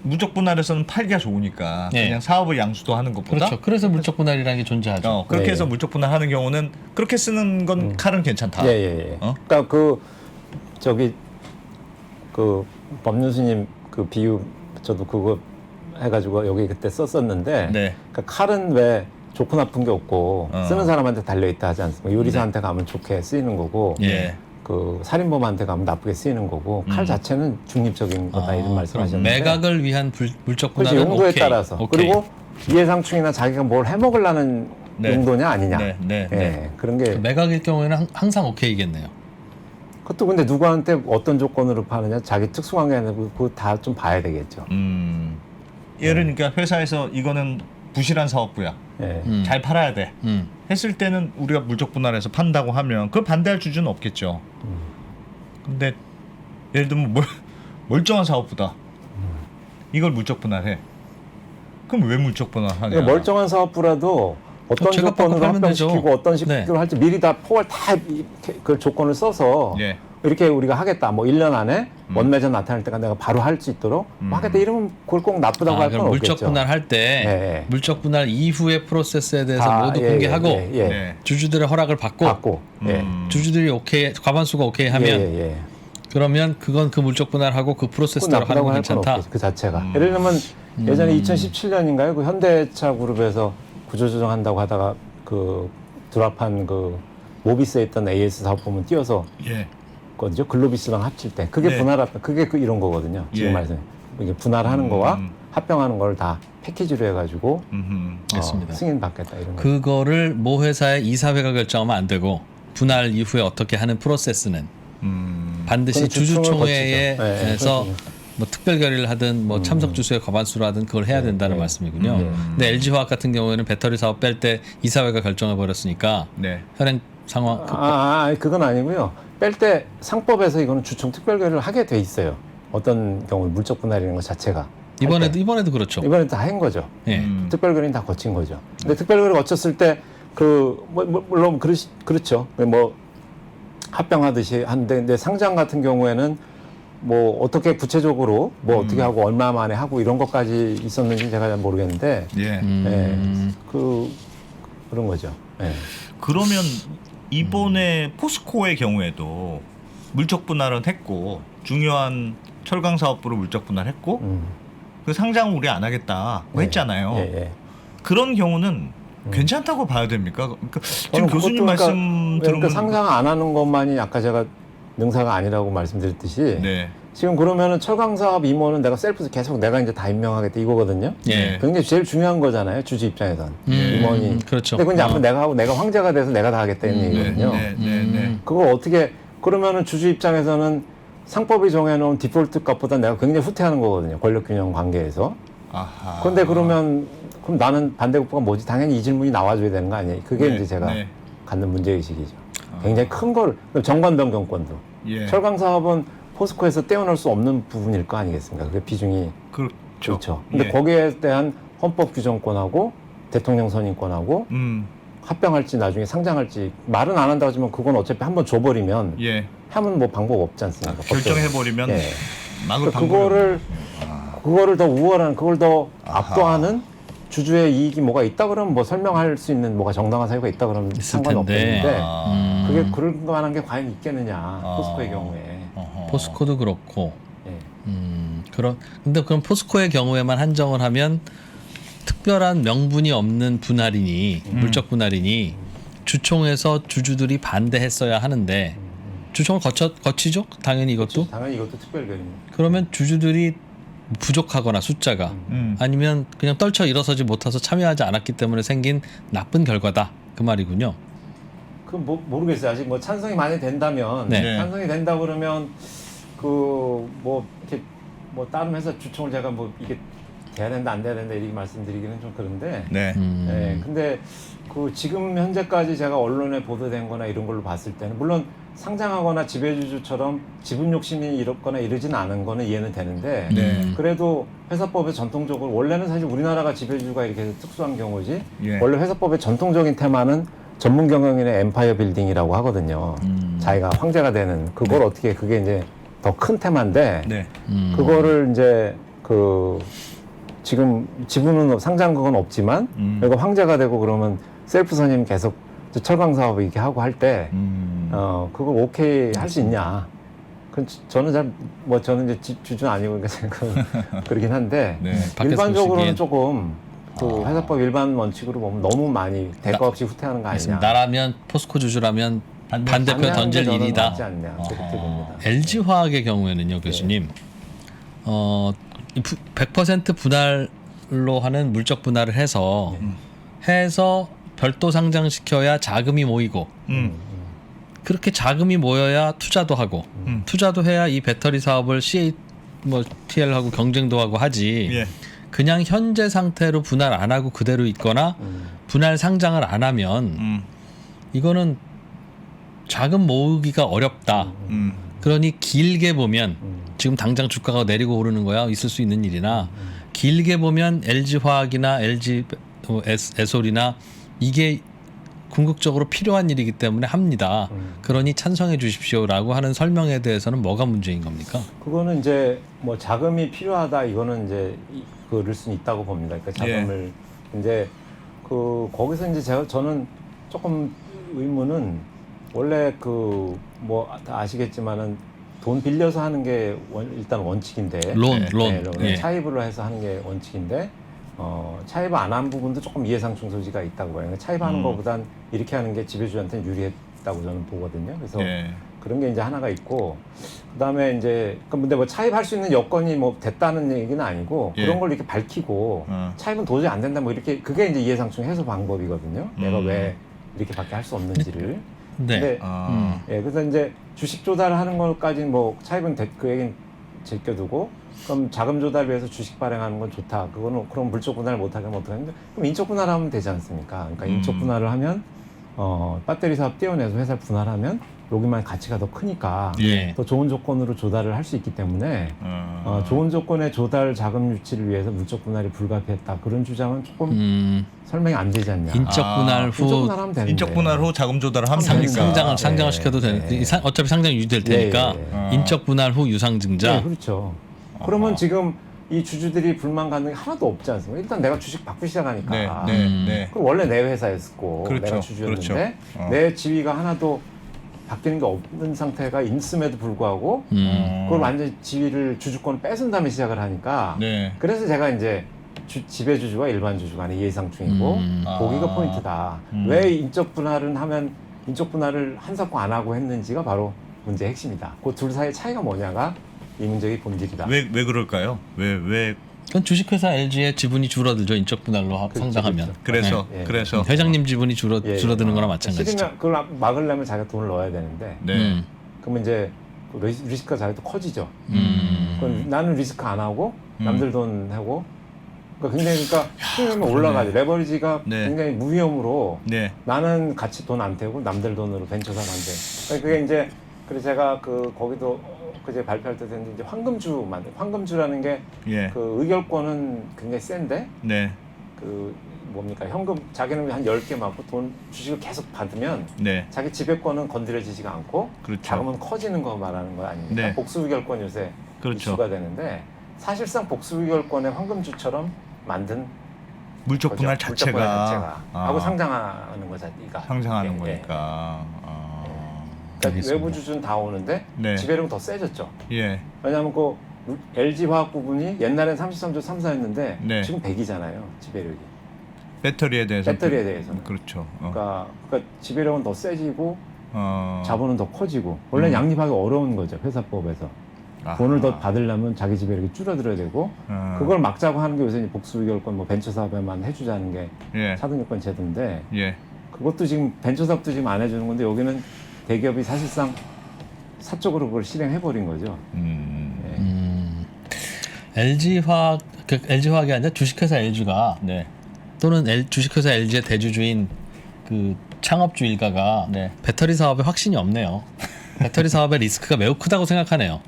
물적 분할에서는 팔기가 좋으니까 네. 그냥 사업을 양수도 하는 것보다 그렇죠. 그래서 물적 분할이라는 게 존재하죠. 그렇게 네. 해서 물적 분할하는 경우는 그렇게 쓰는 건 칼은 괜찮다. 예. 어? 그러니까 그 법률스님 그 비유 저도 그거 해가지고 여기 그때 썼었는데 네. 그러니까 칼은 왜 좋고 나쁜 게 없고 쓰는 사람한테 달려있다 하지 않습니까? 요리사한테 가면 좋게 쓰이는 거고 예. 그 살인범한테 가면 나쁘게 쓰이는 거고 칼 자체는 중립적인 거다 이런 그럼 말씀하셨는데 매각을 위한 물적 그렇지, 분할은 용도에 오케이. 따라서 오케이. 그리고 이해상충이나 자기가 뭘 해먹으려는 네. 용도냐 아니냐 네, 네, 예, 네. 그런 게 매각일 경우에는 항상 오케이겠네요. 그것도 근데 누구한테 어떤 조건으로 파느냐 자기 특수관계나 그거 다 좀 봐야 되겠죠. 예를 그러니까 회사에서 이거는 부실한 사업부야. 예. 잘 팔아야 돼. 했을 때는 우리가 물적 분할해서 판다고 하면 그걸 반대할 주주는 없겠죠. 근데 예를 들면 멀쩡한 사업부다. 이걸 물적 분할해. 그럼 왜 물적 분할하냐? 그러니까 멀쩡한 사업부라도 어떤 제가 조건으로 바꿔 팔면 되죠. 합병시키고 어떤 식으로 네. 할지 미리 다 포괄 다 이렇게 그 조건을 써서 예. 이렇게 우리가 하겠다. 뭐 1년 안에 원매전 나타날 때가 내가 바로 할 수 있도록 뭐 하겠다 이러면 그걸 꼭 나쁘다고 할 건 그럼 없겠죠. 물적 분할할 때 네. 물적 분할 이후의 프로세스에 대해서 다, 모두 예, 공개하고 예. 네. 주주들의 허락을 받고 받고 예. 주주들이 오케이 과반수가 오케이 하면 예. 그러면 그건 그 물적 분할하고 그 그건 프로세스대로 하는 나쁘다고 건 할 건 괜찮다. 없겠죠. 그 자체가. 예를 들면 예전에 2017년인가요? 그 현대차 그룹에서 구조조정한다고 하다가 그 드랍한 그 모비스에 있던 AS 사업부문 띄어서 예. 거든요. 글로비스랑 합칠 때 그게 네. 그게 그 이런 거거든요. 지금 예. 말씀 이게 분할하는 거와 합병하는 걸 다 패키지로 해가지고 됐습니다. 승인 받겠다 이런 거. 그거를 모 회사의 이사회가 결정하면 안 되고 분할 이후에 어떻게 하는 프로세스는 반드시 그건 주총을 주주총회에서 거치죠. 네, 그렇죠. 뭐 특별 결의를 하든 뭐 참석 주수의 과반수를 하든 그걸 해야 된다는 말씀이군요. 근데 LG화학 같은 경우에는 배터리 사업 뺄 때 이사회가 결정해 버렸으니까 네. 현행 상황 그건 아니고요. 뺄 때 상법에서 이거는 주총 특별 결의를 하게 돼 있어요. 어떤 경우 물적 분할이라는 것 자체가 이번에도 그렇죠. 이번에 다 한 거죠. 예. 특별 결의는 다 거친 거죠. 근데 특별 결의 거쳤을 때 물론 그렇죠. 뭐 합병하듯이 한데 근데 상장 같은 경우에는 뭐 어떻게 구체적으로 뭐 어떻게 하고 얼마 만에 하고 이런 것까지 있었는지 제가 잘 모르겠는데 예. 그런 거죠. 예. 그러면 이번에 포스코의 경우에도 물적 분할은 했고 중요한 철강 사업부로 물적 분할했고 그 상장은 우리 안 하겠다고 예. 했잖아요. 예. 그런 경우는 괜찮다고 봐야 됩니까? 그러니까 지금 저는 교수님 그것도 말씀 그러니까 들으면 상장 안 하는 것만이 아까 제가 능사가 아니라고 말씀드렸듯이 네. 지금 그러면은 철강 사업 임원은 내가 셀프에서 계속 내가 이제 다 임명하겠다 이거거든요. 예. 굉장히 제일 중요한 거잖아요. 주주 입장에선 임원이. 그렇죠. 근데 그건 이제 앞으로 내가 하고 내가 황제가 돼서 내가 다 하겠다는 얘기거든요. 네. 그걸 어떻게 그러면은 주주 입장에서는 상법이 정해놓은 디폴트 값보다 내가 굉장히 후퇴하는 거거든요. 권력균형 관계에서. 아하. 그런데 그러면 그럼 나는 반대급부가 뭐지? 당연히 이 질문이 나와줘야 되는 거 아니에요? 그게 네, 이제 제가 네. 갖는 문제의식이죠. 굉장히 큰 거를 정관 변경권도 예. 철강 사업은 포스코에서 떼어낼 수 없는 부분일 거 아니겠습니까? 그게 비중이 그렇죠. 근데 예. 거기에 대한 헌법 규정권하고 대통령 선임권하고 합병할지 나중에 상장할지 말은 안 한다고 하지만 그건 어차피 한번 줘버리면 예. 하면 뭐 방법 없지 않습니까? 결정해버리면 예. 막을 그러니까 방법이 그거를 더 우월한 그걸 더 압도하는 주주의 이익이 뭐가 있다 그러면 뭐 설명할 수 있는 뭐가 정당한 사유가 있다 그러면 있을 상관없겠는데 텐데. 그게 그럴 만한 게 과연 있겠느냐 포스코의 경우에 포스코도 그렇고. 예. 근데 그럼 포스코의 경우에만 한정을 하면 특별한 명분이 없는 분할이니 물적 분할이니 주총에서 주주들이 반대했어야 하는데 주총을 거치죠? 당연히 이것도. 당연히 이것도 특별결입니다. 그러면 주주들이 부족하거나 숫자가 아니면 그냥 떨쳐 일어서지 못해서 참여하지 않았기 때문에 생긴 나쁜 결과다 그 말이군요. 그 뭐 모르겠어요. 아직 뭐 찬성이 많이 된다면 네. 찬성이 된다 그러면 그 뭐 이렇게 뭐 다른 회사 주총을 제가 뭐 이게 돼야 된다 안 돼야 된다 이렇게 말씀드리기는 좀 그런데 네. 네, 근데 그 지금 현재까지 제가 언론에 보도된 거나 이런 걸로 봤을 때는 물론 상장하거나 지배주주처럼 지분 욕심이 이렇거나 이러진 않은 거는 이해는 되는데 네. 그래도 회사법에 전통적으로 원래는 사실 우리나라가 지배주주가 이렇게 특수한 경우지 예. 원래 회사법의 전통적인 테마는 전문 경영인의 엠파이어 빌딩이라고 하거든요. 자기가 황제가 되는 그걸 어떻게 그게 이제 더 큰 테마인데 네. 그거를 이제 그 지금 지분은 상장 그건 없지만 그리고 황제가 되고 그러면 셀프 선임 계속 철강 사업 이렇게 하고 할 때 그걸 오케이 할 수 있냐? 저는 잘 뭐 저는 이제 주주는 아니고 그러니까 그러긴 한데 네. 밖에서 일반적으로는 보시기엔. 조금 그 회사법 일반 원칙으로 보면 너무 많이 대가 없이 후퇴하는 거 아니냐? 나라면 포스코 주주라면 반대표 반대하는 게 던질 저는 일이다. 맞지 않냐 그렇게 봅니다. LG 화학의 경우에는요, 교수님, 100% 분할로 하는 물적 분할을 해서 별도 상장시켜야 자금이 모이고 그렇게 자금이 모여야 투자도 하고 투자도 해야 이 배터리 사업을 TL하고 경쟁도 하고 하지. 예. 그냥 현재 상태로 분할 안 하고 그대로 있거나 분할 상장을 안 하면 이거는 자금 모으기가 어렵다. 그러니 길게 보면 지금 당장 주가가 내리고 오르는 거야 있을 수 있는 일이나 길게 보면 LG 화학이나 LG 에솔이나 이게 궁극적으로 필요한 일이기 때문에 합니다. 그러니 찬성해 주십시오라고 하는 설명에 대해서는 뭐가 문제인 겁니까? 그거는 이제 뭐 자금이 필요하다 이거는 이제 그럴 수는 있다고 봅니다. 그러니까 자금을 이제 그 거기서 이제 저는 조금 의문은 원래 그 뭐 다 아시겠지만은 돈 빌려서 하는 게 일단 원칙인데 론. 예. 차입으로 해서 하는 게 원칙인데 차입 안 한 부분도 조금 이해상충 소지가 있다고 봐요. 그러니까 차입하는 것보단 이렇게 하는 게 지배주한테는 유리했다고 저는 보거든요. 그래서 그런 게 이제 하나가 있고 그다음에 이제 근데 뭐 차입할 수 있는 여건이 뭐 됐다는 얘기는 아니고 그런 걸 이렇게 밝히고 차입은 도저히 안 된다 뭐 이렇게 그게 이제 이해상충 해소 방법이거든요. 내가 왜 이렇게밖에 할 수 없는지를. 네. 근데 예, 그래서 이제 주식 조달하는 것까지는 뭐 차입은 그 얘기는 제껴두고 그럼 자금 조달 위해서 주식 발행하는 건 좋다. 그거는 그럼 물적 분할 못 하게 하면 어떡하는데 그럼 인적 분할하면 되지 않습니까? 그러니까 인적 분할을 하면 배터리 사업 떼어내서 회사를 분할하면 여기만 가치가 더 크니까 더 좋은 조건으로 조달을 할 수 있기 때문에 좋은 조건의 조달 자금 유치를 위해서 물적 분할이 불가피했다. 그런 주장은 조금 설명이 안 되지 않냐. 인적 분할 후 인적 분할하면 되는데. 인적 분할 후 자금 조달을 하면 되니까. 상장을 시켜도 되는. 어차피 상장 유지될 테니까 인적 분할 후 유상증자. 네, 그렇죠. 그러면 지금 이 주주들이 불만 갖는 게 하나도 없지 않습니까? 일단 내가 주식 받기 시작하니까. 그럼 원래 내 회사였고 그렇죠. 내가 주주였는데 그렇죠. 내 지위가 하나도 바뀌는 게 없는 상태가 있음에도 불구하고 그걸 완전히 지위를 주주권을 뺏은 다음에 시작을 하니까 그래서 제가 이제 지배주주와 일반 주주 간의 이해상충이고 거기가 포인트다. 음. 왜 인적 분할은 하면 인적 분할을 한사코 안 하고 했는지가 바로 문제의 핵심이다. 그 둘 사이의 차이가 뭐냐가 이 문제의 본질이다. 왜 그럴까요? 왜 그건 주식회사 LG의 지분이 줄어들죠. 인적 분할로 상당하면. 그래서 예. 그래서 회장님 지분이 예, 줄어드는 예. 거나 마찬가지죠. 싫으면 그걸 막으려면 자기가 돈을 넣어야 되는데 네. 그러면 이제 그 리스크가 자기도 커지죠. 음. 그건 나는 리스크 안 하고 남들 돈 하고 그러니까 굉장히 프리미엄이 그러네. 올라가죠. 레버리지가 네. 굉장히 무위험으로 네. 나는 같이 돈 안 태우고 남들 돈으로 벤처 사면 안 돼. 그게 이제 그래서 제가 거기도 그제 발표할 때도 했는데 이제 황금주라는 게 그 예. 의결권은 굉장히 센데 네. 그 뭡니까 현금 자기는 한 10개 맞고 돈 주식을 계속 받으면 네. 자기 지배권은 건드려지지가 않고 그렇죠. 자금은 커지는 거 말하는 거 아닙니까? 네. 복수 의결권 요새 그렇죠. 이슈가 되는데 사실상 복수 의결권의 황금주처럼 만든 물적 거죠. 분할 물적 자체가, 분할 자체가 아, 하고 상장하는 거 자체가 상장하는 예, 예. 거니까. 그러니까 알겠습니다. 외부 주주는 다 오는데 네. 지배력은 더 세졌죠. 예. 왜냐하면 그 LG 화학 부분이 옛날엔 33조 3사였는데 네. 지금 100이잖아요. 지배력이. 배터리에 대해서 배터리에 대해서는. 그렇죠. 그러니까 지배력은 더 세지고 어. 자본은 더 커지고 원래 양립하기 어려운 거죠. 회사법에서. 아하. 돈을 더 받으려면 자기 지배력이 줄어들어야 되고 그걸 막자고 하는 게 요새 이제 복수 의결권 뭐 벤처 사업에만 해주자는 게 예. 차등요건 제도인데 예. 그것도 지금 벤처 사업도 지금 안 해주는 건데 여기는 대기업이 사실상 사적으로 그걸 실행해 버린 거죠. LG화학 LG화학이 아니라 주식회사 LG가 네. 또는 주식회사 LG의 대주주인 그 창업주 일가가 네. 배터리 사업에 확신이 없네요. 배터리 사업의 리스크가 매우 크다고 생각하네요.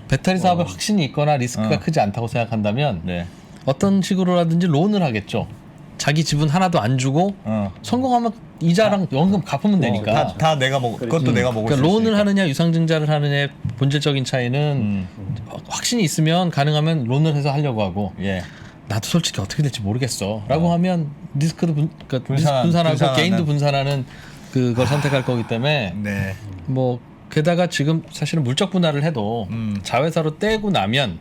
배터리 사업에 확신이 있거나 리스크가 크지 않다고 생각한다면 네. 어떤 식으로라든지 론을 하겠죠. 자기 지분 하나도 안 주고 성공하면 이자랑 연금 갚으면 되니까. 다 내가 먹. 그것도 내가 먹을 그러니까 수 론을 있으니까. 하느냐 유상증자를 하느냐의 본질적인 차이는 확신이 있으면 가능하면 론을 해서 하려고 하고 예. 나도 솔직히 어떻게 될지 모르겠어라고 하면 리스크도 그러니까 분산하는- 분산하고 분산하는- 게인도 분산하는 그걸 선택할 거기 때문에 네. 뭐 게다가 지금 사실은 물적 분할을 해도 자회사로 떼고 나면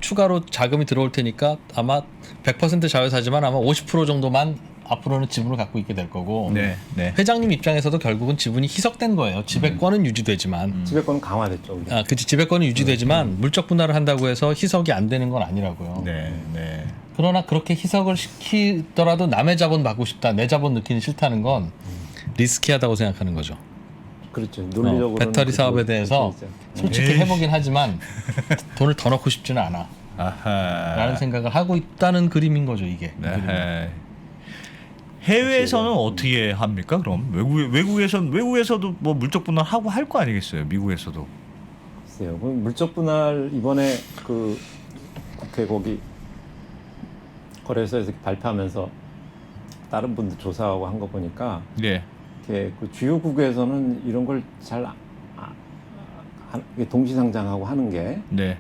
추가로 자금이 들어올 테니까 아마 100% 자회사지만 아마 50% 정도만 앞으로는 지분을 갖고 있게 될 거고 네. 네. 회장님 입장에서도 결국은 지분이 희석된 거예요. 지배권은 유지되지만 지배권은 강화됐죠. 우리. 그치 지배권은 유지되지만 물적 분할을 한다고 해서 희석이 안 되는 건 아니라고요. 네. 네. 그러나 그렇게 희석을 시키더라도 남의 자본 받고 싶다, 내 자본 넣기는 싫다는 건 리스키하다고 생각하는 거죠. 그렇죠. 논리적으로 배터리 사업에 대해서 솔직히 해보긴 하지만 돈을 더 넣고 싶지는 않아 아하. 라는 생각을 하고 있다는 그림인 거죠 이게. 이 그림은. 네. 해외에서는 어떻게 합니까? 그럼 외국에서도 뭐 물적 분할 하고 할 거 아니겠어요? 미국에서도. 글쎄요. 그 물적 분할 이번에 그 국회 거기 거래소에서 발표하면서 다른 분들 조사하고 한 거 보니까 예. 이렇게 그 주요국에서는 이런 걸 잘 동시 상장하고 하는 게 네.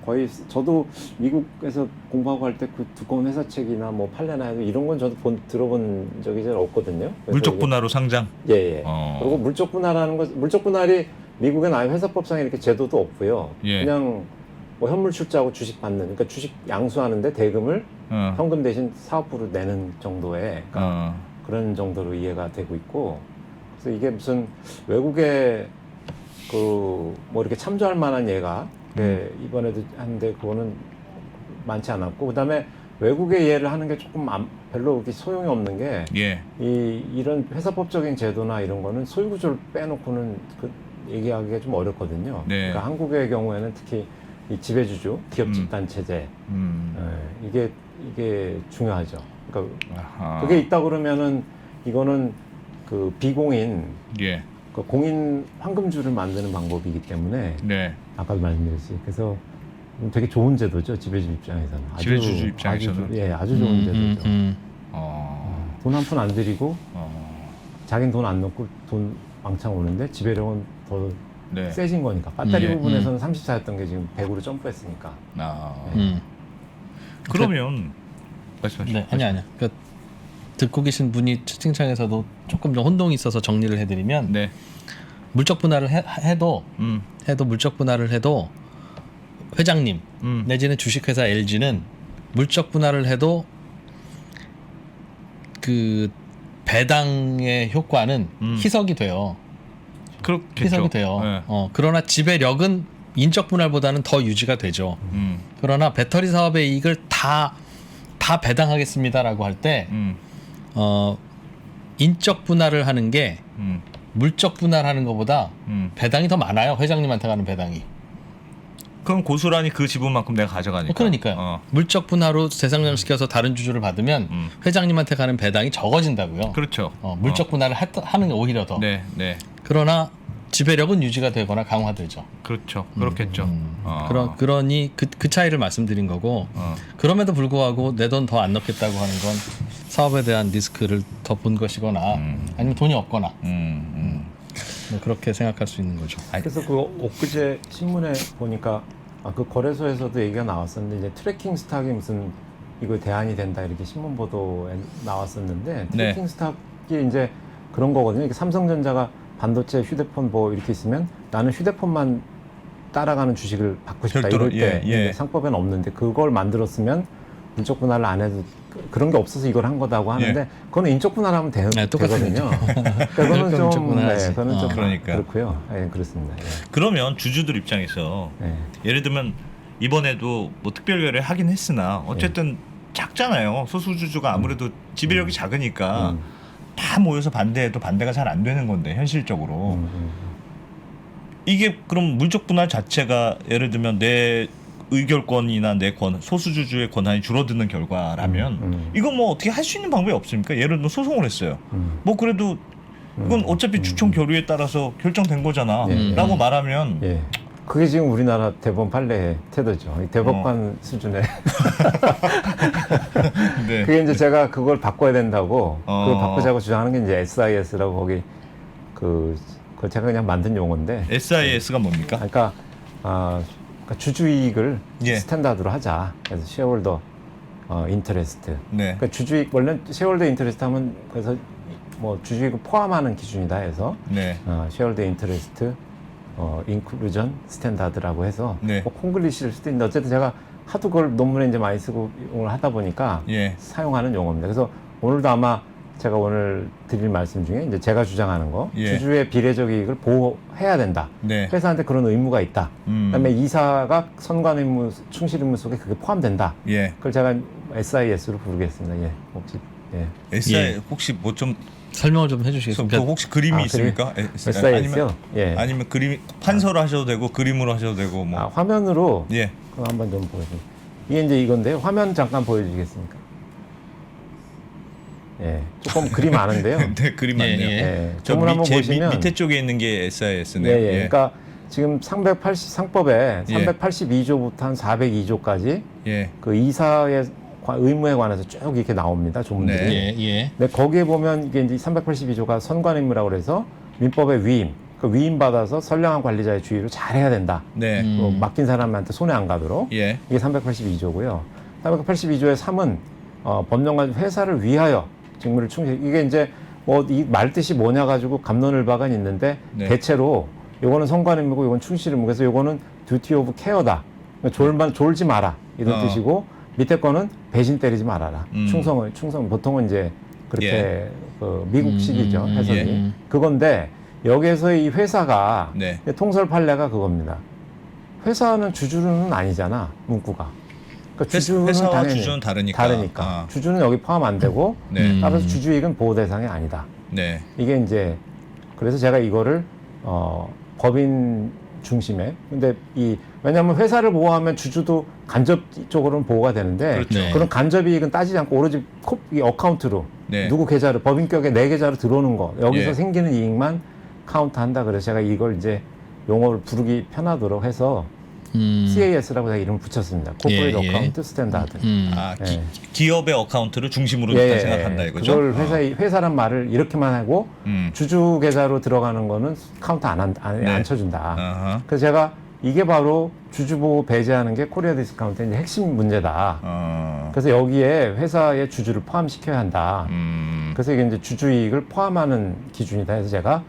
거의 저도 미국에서 공부하고 할 때 그 두꺼운 회사책이나 뭐 판례나 해도 이런 건 저도 들어본 적이 잘 없거든요. 그래서 물적 이게- 분할로 상장. 예. 어. 그리고 물적 분할하는 거 물적 분할이 미국엔 아예 회사법상에 이렇게 제도도 없고요. 예. 그냥 뭐 현물 출자하고 주식 받는 그러니까 주식 양수하는데 대금을 현금 대신 사업부로 내는 정도의 그러니까 그런 정도로 이해가 되고 있고 그래서 이게 무슨 외국의 그 뭐 이렇게 참조할 만한 예가 이번에도 하는데 그거는 많지 않았고 그다음에 외국의 예를 하는 게 조금 별로 그렇게 소용이 없는 게 예. 이런 회사법적인 제도나 이런 거는 소유 구조를 빼놓고는 얘기하기가 좀 어렵거든요. 네. 그러니까 한국의 경우에는 특히 이 지배주주 기업 집단 체제 이게 중요하죠. 그러니까 아하. 그게 있다 그러면은 이거는 그 비공인 예. 그 공인 황금주를 만드는 방법이기 때문에 네. 아까도 말씀드렸지. 그래서 되게 좋은 제도죠. 지배주 입장에서는. 지배주주 입장에서는. 아주 좋은 제도죠. 어. 돈 한 푼 안 들이고 자기는 돈 안 넣고 돈 왕창 오는데 지배력은 더 네. 세진 거니까. 배터리 예. 부분에서는 34였던 게 지금 100으로 점프했으니까. 아. 그러면 말씀하시죠. 네, 아니야. 그러니까 듣고 계신 분이 채팅창에서도 조금 좀 혼동이 있어서 정리를 해드리면 네. 물적 분할을 해도 물적 분할을 해도 회장님 내지는 주식회사 LG는 물적 분할을 해도 그 배당의 효과는 희석이 돼요. 그렇겠죠. 희석이 돼요. 네. 그러나 지배력은 인적 분할보다는 더 유지가 되죠. 그러나 배터리 사업의 이익을 다 배당하겠습니다라고 할 때 인적 분할을 하는 게 물적 분할하는 것보다 배당이 더 많아요. 회장님한테 가는 배당이. 그럼 고스란히 그 지분만큼 내가 가져가니까. 그러니까요. 물적 분할로 재상장시켜서 다른 주주를 받으면 회장님한테 가는 배당이 적어진다고요. 그렇죠. 물적 분할을 하는 게 오히려 더. 네, 네. 그러나 지배력은 유지가 되거나 강화되죠. 그렇죠. 그렇겠죠. 그러니 그 차이를 말씀드린 거고 그럼에도 불구하고 내 돈 더 안 넣겠다고 하는 건 사업에 대한 리스크를 더 본 것이거나 아니면 돈이 없거나 뭐 그렇게 생각할 수 있는 거죠. 그래서 그 엊그제 신문에 보니까 그 거래소에서도 얘기가 나왔었는데 이제 트래킹 스탁이 무슨 이거 대안이 된다 이렇게 신문 보도에 나왔었는데 트래킹 스탁이 이제 그런 거거든요. 이렇게 삼성전자가 반도체, 휴대폰 뭐 이렇게 있으면 나는 휴대폰만 따라가는 주식을 받고 싶다 별도로, 이럴 때 예. 상법에는 없는데 그걸 만들었으면 인적 분할을 안 해도 그런 게 없어서 이걸 한 거다고 하는데 그거는 인적 분할하면 되거든요. 그러니까 그거는 인적 좀 분할하지. 그거는 좀 그러니까. 그렇고요. 예, 그렇습니다. 예. 그러면 주주들 입장에서 예. 예를 들면 이번에도 뭐 특별결의 하긴 했으나 어쨌든 작잖아요. 소수주주가 아무래도 지배력이 작으니까 다 모여서 반대해도 반대가 잘 안 되는 건데 현실적으로 이게 그럼 물적 분할 자체가 예를 들면 내 의결권이나 내 소수주주의 권한이 줄어드는 결과라면 이건 뭐 어떻게 할 수 있는 방법이 없습니까? 예를 들면 소송을 했어요. 뭐 그래도 이건 어차피 주총 교류에 따라서 결정된 거잖아 라고 말하면 예. 그게 지금 우리나라 대법원 판례의 태도죠. 이 대법관 수준의. 네. 그게 이제 제가 그걸 바꿔야 된다고, 그걸 바꾸자고 주장하는 게 이제 SIS라고 거기 그걸 제가 그냥 만든 용어인데. SIS가 뭡니까? 그러니까, 그러니까 주주이익을 예. 스탠다드로 하자. 그래서 쉐어홀더 인터레스트. 네. 그러니까 주주이익, 원래 쉐어홀더 인터레스트 하면 그래서 뭐 주주이익을 포함하는 기준이다 해서 네. 쉐어홀더 인터레스트 인클루전 스탠다드라고 해서 네. 뭐 콩글리시일 수도 있는데 어쨌든 제가 하도 그걸 논문에 이제 많이 쓰고 용어를 하다 보니까 예. 사용하는 용어입니다. 그래서 오늘도 아마 제가 오늘 드릴 말씀 중에 이제 제가 주장하는 거 예. 주주의 비례적 이익을 보호해야 된다. 네. 회사한테 그런 의무가 있다. 그다음에 이사가 선관 의무, 충실 의무 속에 그게 포함된다. 예. 그걸 제가 SIS로 부르겠습니다. 예, 혹시 예. SI 예. 혹시 뭐 좀 설명을 좀 그 해주시겠습니까? 혹시 그림이 아, 있습니까? SIS요? 예. 아니면 그림 판서로 하셔도 되고 그림으로 하셔도 되고 뭐. 화면으로 예. 그럼 한번 좀 보여주세요. 이게 이제 이건데요. 화면 잠깐 보여주시겠습니까? 예, 조금 그림 많은데요. 네, 그림 예, 맞네요. 예. 예, 저 조문 한번 제 보시면 밑에 쪽에 있는 게 SIS네요. 예, 예. 그러니까 지금 380 상법에 예. 382조부터 한 402조까지 예. 그 이사의 의무에 관해서 쭉 이렇게 나옵니다. 조문들이. 네. 예. 근데 거기에 보면 이게 이제 382조가 선관 의무라고 그래서 민법의 위임, 그 위임 받아서 선량한 관리자의 주의를 잘해야 된다. 네. 또 맡긴 사람한테 손해 안 가도록. 예. 이게 382조고요. 382조의 3은 법령관 회사를 위하여 직무를 충실. 이게 이제 뭐 이 말 뜻이 뭐냐 가지고 갑론을박은 있는데 네. 대체로 요거는 선관 의무고 요건 충실 의무. 그래서 요거는 듀티 오브 케어다. 졸지 마라 이런 뜻이고 밑에 거는 배신 때리지 말아라. 충성 보통은 이제 그렇게 예. 그 미국식이죠 해석이. 예. 그건데 여기에서 이 회사가 네. 통설 판례가 그겁니다. 회사는 주주는 아니잖아 문구가. 그러니까 주주는 회사와 당연히 주주는 다르니까. 아. 주주는 여기 포함 안 되고 네. 따라서 주주이익은 보호 대상이 아니다. 네. 이게 이제 그래서 제가 이거를 법인 중심에 근데 왜냐하면 회사를 보호하면 주주도 간접적으로는 보호가 되는데 그렇죠. 네. 그런 간접이익은 따지지 않고 오로지 이 어카운트로 네. 누구 계좌로 법인격에 내 계좌로 들어오는 거 여기서 예. 생기는 이익만 카운트한다. 그래서 제가 이걸 이제 용어를 부르기 편하도록 해서 CAS라고 제가 이름을 붙였습니다. 코퍼레이트 예, 예. 어카운트 스탠다드. 아, 예. 기업의 어카운트를 중심으로 예, 생각한다 이거죠. 그걸 회사란 말을 이렇게만 하고 주주 계좌로 들어가는 거는 카운트 안 네. 쳐준다. 아하. 그래서 제가 이게 바로 주주 보호 배제하는 게 코리아 디스카운트의 이제 핵심 문제다. 그래서 여기에 회사의 주주를 포함시켜야 한다. 그래서 이게 이제 주주이익을 포함하는 기준이다 해서 제가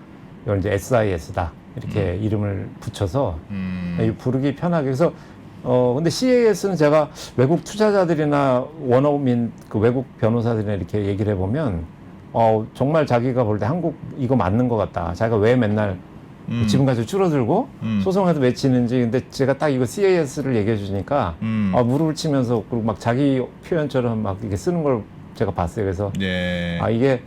이걸 이제 SIS다 이렇게 이름을 붙여서 부르기 편하게. 그래서 근데 CAS는 제가 외국 투자자들이나 원어민 그 외국 변호사들이나 이렇게 얘기를 해보면, 정말 자기가 볼 때 한국 이거 맞는 것 같다. 자기가 왜 맨날 지분 가치가 줄어들고 소송해도 왜 치는지. 근데 제가 딱 이거 CAS를 얘기해 주니까, 무릎을 치면서 그리고 막 자기 표현처럼 막 이렇게 쓰는 걸 제가 봤어요. 그래서, 네. 이게,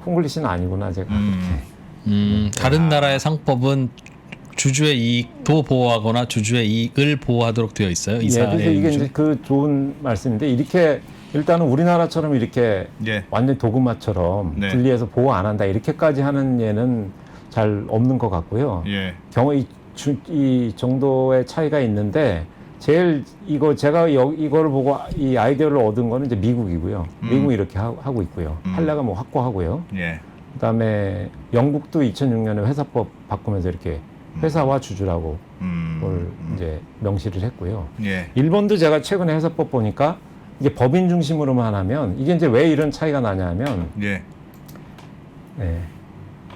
콩글리시는 아니구나. 제가 그렇게. 다른 나라의 상법은 주주의 이익도 보호하거나 주주의 이익을 보호하도록 되어 있어요. 그래서 이사의 이게 유주. 이제 그 좋은 말씀인데, 이렇게 일단은 우리나라처럼 이렇게 예. 완전 도그마처럼 네. 분리해서 보호 안 한다 이렇게까지 하는 예는 잘 없는 것 같고요. 예. 경우 이 정도의 차이가 있는데 제일 이거 제가 이거를 보고 이 아이디어를 얻은 거는 이제 미국이고요. 미국이 이렇게 하고 있고요. 판례가 뭐 확고하고요. 예. 그다음에 영국도 2006년에 회사법 바꾸면서 이렇게 회사와 주주라고 뭘 이제 명시를 했고요. 예. 일본도 제가 최근에 회사법 보니까 이게 법인 중심으로만 하면 이게 이제 왜 이런 차이가 나냐면 예.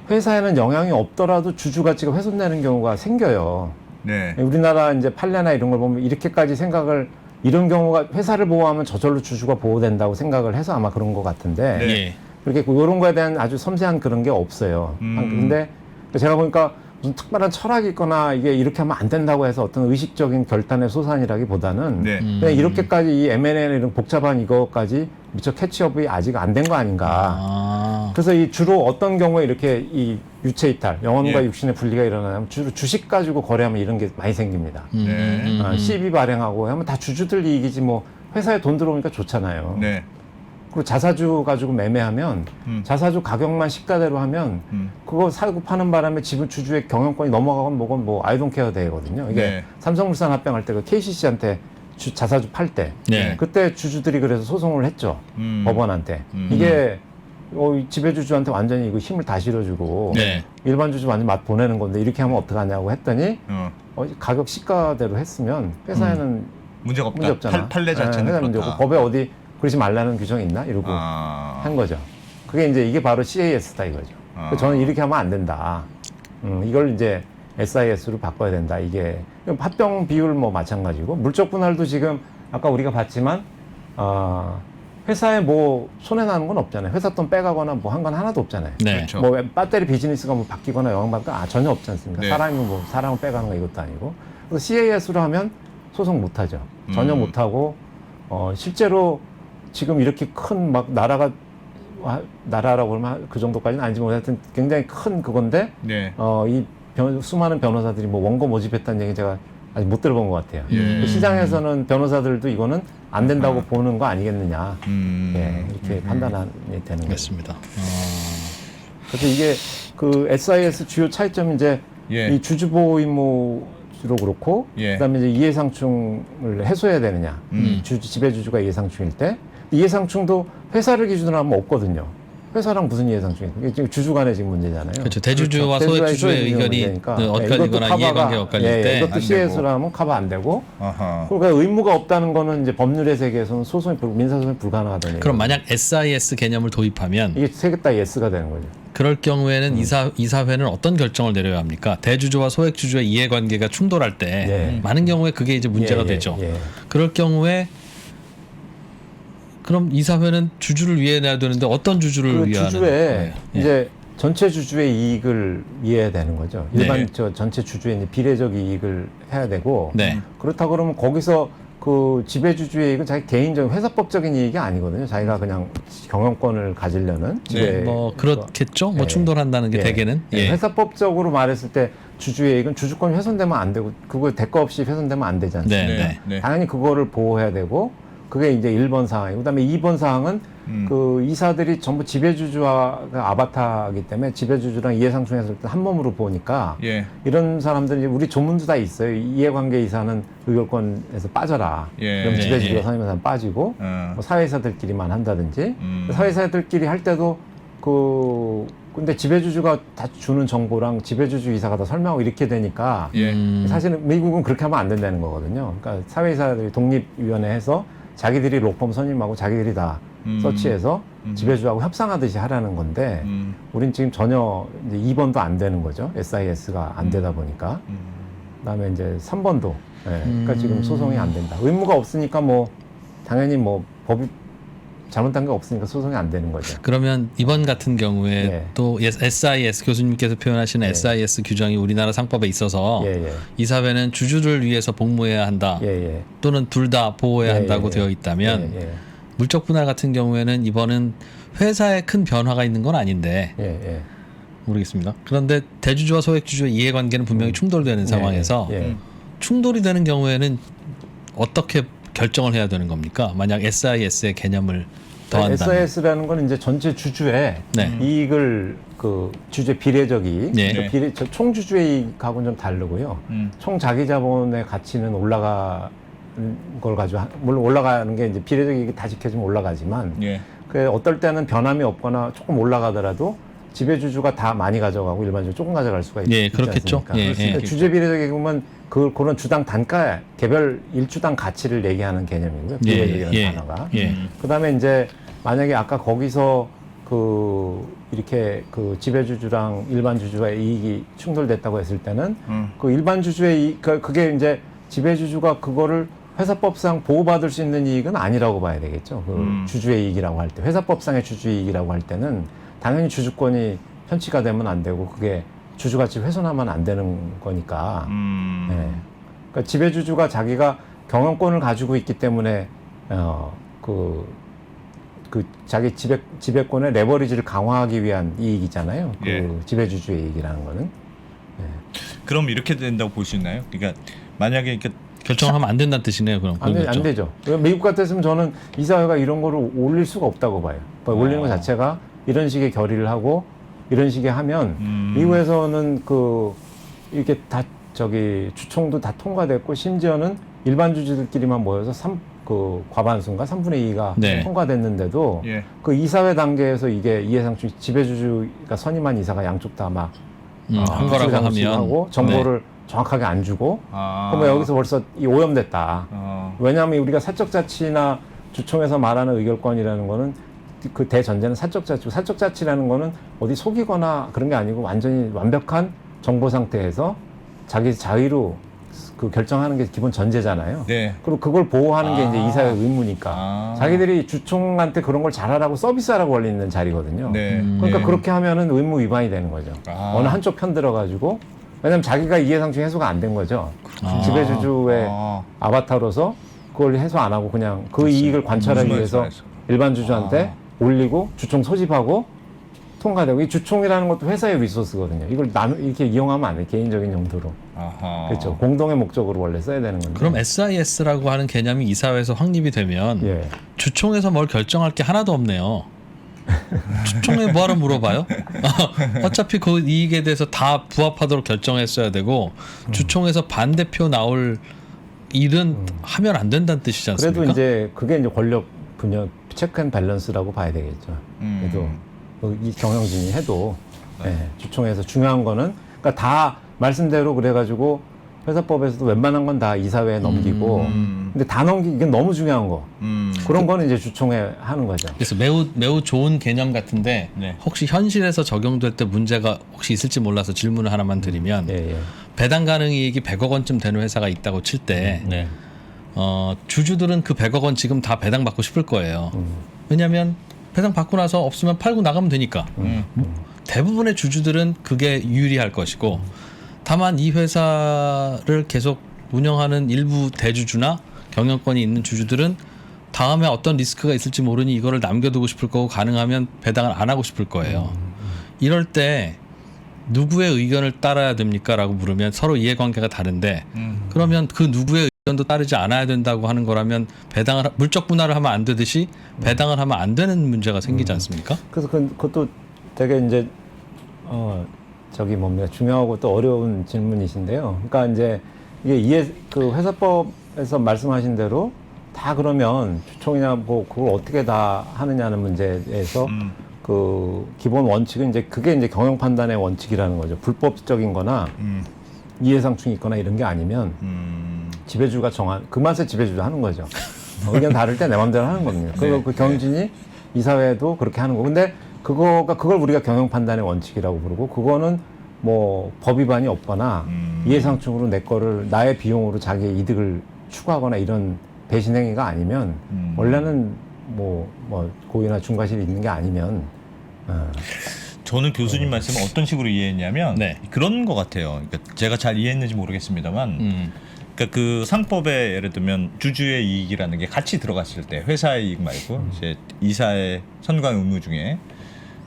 회사에는 영향이 없더라도 주주 가치가 훼손되는 경우가 생겨요. 네. 우리나라 이제 판례나 이런 걸 보면 이렇게까지 생각을 이런 경우가 회사를 보호하면 저절로 주주가 보호된다고 생각을 해서 아마 그런 것 같은데 네. 예. 그렇게 이런 거에 대한 아주 섬세한 그런 게 없어요. 근데 제가 보니까 무슨 특별한 철학이 있거나 이게 이렇게 하면 안 된다고 해서 어떤 의식적인 결단의 소산이라기보다는 네. 그냥 이렇게까지 이 M&A 이런 복잡한 이거까지 미처 캐치업이 아직 안 된 거 아닌가. 그래서 이 주로 어떤 경우에 이렇게 이 유체 이탈, 영혼과 예. 육신의 분리가 일어나면 주로 주식 가지고 거래하면 이런 게 많이 생깁니다. 네. CB 발행하고 하면 다 주주들 이익이지 뭐 회사에 돈 들어오니까 좋잖아요. 네. 그리고 자사주 가지고 매매하면 자사주 가격만 시가대로 하면 그거 사고 파는 바람에 지분 주주의 경영권이 넘어가건 뭐건 뭐 아이돈케어 되거든요. 이게 네. 삼성물산 합병할 때 그 KCC한테 자사주 팔 때 네. 그때 주주들이 그래서 소송을 했죠. 법원한테. 이게 이 지배주주한테 완전히 이거 힘을 다 실어주고 네. 일반 주주 완전 맛 보내는 건데 이렇게 하면 어떡하냐고 했더니 가격 시가대로 했으면 회사에는 문제가 없다. 문제 없잖아. 판례 자체는 회사는 문제 그렇다. 없고 법에 어디 그러지 말라는 규정이 있나? 이러고 한 거죠. 그게 이제 이게 바로 CAS다 이거죠. 그래서 저는 이렇게 하면 안 된다. 이걸 이제 SIS로 바꿔야 된다. 이게 합병 비율 뭐 마찬가지고 물적 분할도 지금 아까 우리가 봤지만 회사에 뭐 손해 나는 건 없잖아요. 회사 돈 빼가거나 뭐 한 건 하나도 없잖아요. 네. 그렇죠. 뭐 배터리 비즈니스가 뭐 바뀌거나 영향받거나 전혀 없지 않습니까? 네. 사람이 뭐 사람을 빼가는 거 이것도 아니고. 그래서 CAS로 하면 소송 못 하죠. 전혀 못 하고 실제로 지금 이렇게 큰 막 나라라고 그러면 그 정도까지는 아니지만 하여튼 굉장히 큰 그건데 네. 이 수많은 변호사들이 뭐 원고 모집했다는 얘기 제가 아직 못 들어본 것 같아요. 예. 시장에서는 변호사들도 이거는 안 된다고 보는 거 아니겠느냐. 예, 이렇게 판단이 되는 거죠. 맞습니다. 그래서 이게 그 SIS 주요 차이점이 이제 예. 이 주주보호 의무로 그렇고 예. 그다음에 이제 이해상충을 해소해야 되느냐. 지배주주가 이해상충일 때 이해상충도 회사를 기준으로 하면 없거든요. 회사랑 무슨 이해상충이? 이게 지금 주주 간의 지금 문제잖아요. 그렇죠. 대주주와 그렇죠. 소액주주의 대주주의 의견이 문제니까. 엇갈리거나 이것도 이해관계 커버가- 엇갈릴 때 이것도 안 CS로 되고. 하면 커버 안 되고 아하. 그러니까 의무가 없다는 거는 이제 법률의 세계에서는 민사소송이 불가능하다는 그럼 얘기예요. 만약 SIS 개념을 도입하면 이게 세 개 다 예스가 되는 거죠. 그럴 경우에는 이사회는 어떤 결정을 내려야 합니까? 대주주와 소액주주의 이해관계가 충돌할 때 예. 많은 경우에 그게 이제 문제가 예, 예, 되죠. 예. 그럴 경우에 그럼 이사회는 주주를 위해야 되는데 어떤 주주를 그 위하는? 주주의 네. 이제 전체 주주의 이익을 위해야 되는 거죠. 일반 네. 저 전체 주주의 이제 비례적 이익을 해야 되고 네. 그렇다 그러면 거기서 그 지배주주의 이익은 자기 개인적인 회사법적인 이익이 아니거든요. 자기가 그냥 경영권을 가지려는 지배. 뭐 그렇겠죠. 뭐 예. 충돌한다는 게 예. 대개는. 예. 예. 회사법적으로 말했을 때 주주의 이익은 주주권이 훼손되면 안 되고 그거 대가 없이 훼손되면 안 되지 않습니까? 네. 네. 네. 네. 당연히 그거를 보호해야 되고 그게 이제 1번 사항이고 그다음에 2번 사항은 그 이사들이 전부 지배주주와 아바타이기 때문에 지배주주랑 이해상충했을 때 한 몸으로 보니까 예. 이런 사람들이 우리 조문도 다 있어요. 이해관계 이사는 의결권에서 빠져라. 예. 그럼 예, 지배주주가 예. 선임해서 빠지고 어. 뭐 사회이사들끼리만 한다든지 사회이사들끼리 할 때도 근데 지배주주가 다 주는 정보랑 지배주주 이사가 다 설명하고 이렇게 되니까 예. 사실은 미국은 그렇게 하면 안 된다는 거거든요. 그러니까 사회이사들이 독립위원회 해서 자기들이 로펌 선임하고 자기들이 다 서치해서 지배주하고 협상하듯이 하라는 건데 우린 지금 전혀 이제 2번도 안 되는 거죠. SIS가 안 되다 보니까. 그다음에 이제 3번도 예, 그러니까 지금 소송이 안 된다. 의무가 없으니까 뭐 당연히 뭐 법이 잘못한 게 없으니까 소송이 안 되는 거죠. 그러면 이번 같은 경우에 예. 또 SIS 교수님께서 표현하시는 예. SIS 규정이 우리나라 상법에 있어서 예, 예. 이사회는 주주를 위해서 복무해야 한다 예, 예. 또는 둘 다 보호해야 예, 한다고 예, 되어 있다면 예, 예. 물적 분할 같은 경우에는 이번은 회사에 큰 변화가 있는 건 아닌데 예, 예. 모르겠습니다. 그런데 대주주와 소액주주의 이해관계는 분명히 충돌되는 상황에서 예. 충돌이 되는 경우에는 어떻게 결정을 해야 되는 겁니까? 만약 SIS의 개념을 더한다면. SIS라는 건 이제 전체 주주의 네. 이익을 그 주주의 비례적이 네. 저 총주주의 이익하고는 좀 다르고요. 총 자기 자본의 가치는 올라가는 걸 가지고 물론 올라가는 게 이제 비례적 이익이 다 지켜지면 올라가지만 예. 그 어떨 때는 변함이 없거나 조금 올라가더라도 지배주주가 다 많이 가져가고 일반적으로 조금 가져갈 수가 예, 있지 그렇겠죠. 않습니까? 예, 그러니까 예. 주주 비례적이 보면 그런 주당 단가 개별 일주당 가치를 얘기하는 개념이고요. 예, 비례적이라는 예, 단어가. 예. 그다음에 이제 만약에 아까 거기서 이렇게 지배주주랑 일반 주주와의 이익이 충돌됐다고 했을 때는 그 일반 주주의 이익, 그게 이제 지배주주가 그거를 회사법상 보호받을 수 있는 이익은 아니라고 봐야 되겠죠. 주주의 이익이라고 할 때, 회사법상의 주주의 이익이라고 할 때는 당연히 주주권이 편취가 되면 안 되고 그게 주주가치 훼손하면 안 되는 거니까. 예. 그러니까 지배주주가 자기가 경영권을 가지고 있기 때문에 자기 지배권의 레버리지를 강화하기 위한 이익이잖아요. 예. 지배주주의 이익이라는 거는. 그럼 이렇게 된다고 볼 수 있나요? 그러니까 만약에 이렇게 결정을 하면 안 된다는 뜻이네요. 그럼 안 되죠. 미국 같았으면 저는 이사회가 이런 거를 올릴 수가 없다고 봐요. 올리는 것 자체가 이런 식의 결의를 하고 이런 식의 하면 미국에서는 이렇게 다 주총도 다 통과됐고 심지어는 일반 주주들끼리만 모여서 과반수인가 3분의 2가 네. 통과됐는데도 예. 그 이사회 단계에서 이게 이해상충 지배주주가 선임한 이사가 양쪽 다 막 한 거라고 하면 하고 정보를 정확하게 안 주고 그러면 여기서 벌써 오염됐다. 왜냐하면 우리가 사적자치나 주총에서 말하는 의결권이라는 거는 그 대전제는 사적자치고 사적자치라는 거는 어디 속이거나 그런 게 아니고 완전히 완벽한 정보 상태에서 자기 자의로 결정하는 게 기본 전제잖아요. 네. 그리고 그걸 보호하는 게 이제 이사회 의무니까 자기들이 주총한테 그런 걸 잘하라고 서비스하라고 걸려 있는 자리거든요. 네. 그러니까 네. 그렇게 하면은 의무 위반이 되는 거죠. 어느 한쪽 편 들어가지고 왜냐면 자기가 이해상충 해소가 안 된 거죠. 지배주주의 아바타로서 그걸 해소 안 하고 그냥 그 이익을 관철하기 무슨 위해서 말씀하세요? 일반 주주한테 올리고 주총 소집하고 통과되고 이 주총이라는 것도 회사의 리소스거든요. 이걸 이렇게 이용하면 안 돼. 개인적인 용도로. 그렇죠. 공동의 목적으로 원래 써야 되는 건데. 그럼 SIS라고 하는 개념이 이사회에서 확립이 되면 예. 주총에서 뭘 결정할 게 하나도 없네요. 주총에 뭐하러 물어봐요? 어차피 그 이익에 대해서 다 부합하도록 결정했어야 되고 주총에서 반대표 나올 일은 하면 안 된다는 뜻이지 않습니까? 그래도 이제 그게 이제 권력 분열 체크 앤 밸런스라고 봐야 되겠죠. 그래도 이 경영진이 해도 주총에서 중요한 거는 그러니까 다 말씀대로 그래가지고 회사법에서도 웬만한 건 다 이사회에 넘기고 근데 다 이건 너무 중요한 거 그런 거는 이제 주총에 하는 거죠. 그래서 매우 좋은 개념 같은데 네. 혹시 현실에서 적용될 때 문제가 혹시 있을지 몰라서 질문을 하나만 드리면 예. 배당 가능 이익이 100억 원쯤 되는 회사가 있다고 칠 때 네. 주주들은 그 100억 원 지금 다 배당 받고 싶을 거예요. 왜냐하면 배당 받고 나서 없으면 팔고 나가면 되니까. 대부분의 주주들은 그게 유리할 것이고 다만 이 회사를 계속 운영하는 일부 대주주나 경영권이 있는 주주들은 다음에 어떤 리스크가 있을지 모르니 이거를 남겨두고 싶을 거고 가능하면 배당을 안 하고 싶을 거예요. 이럴 때 누구의 의견을 따라야 됩니까? 라고 물으면 서로 이해관계가 다른데 그러면 그 누구의 의견도 따르지 않아야 된다고 하는 거라면 물적 분할을 하면 안 되듯이 배당을 하면 안 되는 문제가 생기지 않습니까? 그래서 그것도 되게 이제 중요하고 또 어려운 질문이신데요. 그러니까 이제 이게 회사법에서 말씀하신 대로 다 그러면 주총이냐 그걸 어떻게 다 하느냐는 문제에서 기본 원칙은 이제 그게 이제 경영 판단의 원칙이라는 거죠. 불법적인 거나 이해상충이 있거나 이런 게 아니면 지배주가 그 맛에 지배주가 하는 거죠. 의견 다를 때 내 마음대로 하는 거거든요. 그리고 그 경진이 이사회도 그렇게 하는 거. 근데 그걸 우리가 경영 판단의 원칙이라고 부르고 그거는 뭐 법 위반이 없거나 이해상충으로 내 거를 나의 비용으로 자기의 이득을 추구하거나 이런 배신 행위가 아니면 원래는 뭐 고의나 중과실이 있는 게 아니면 저는 교수님 말씀을 어떤 식으로 이해했냐면 네. 그런 것 같아요. 그러니까 제가 잘 이해했는지 모르겠습니다만 그러니까 그 상법에 예를 들면 주주의 이익이라는 게 같이 들어갔을 때 회사의 이익 말고 이제 이사의 선관 의무 중에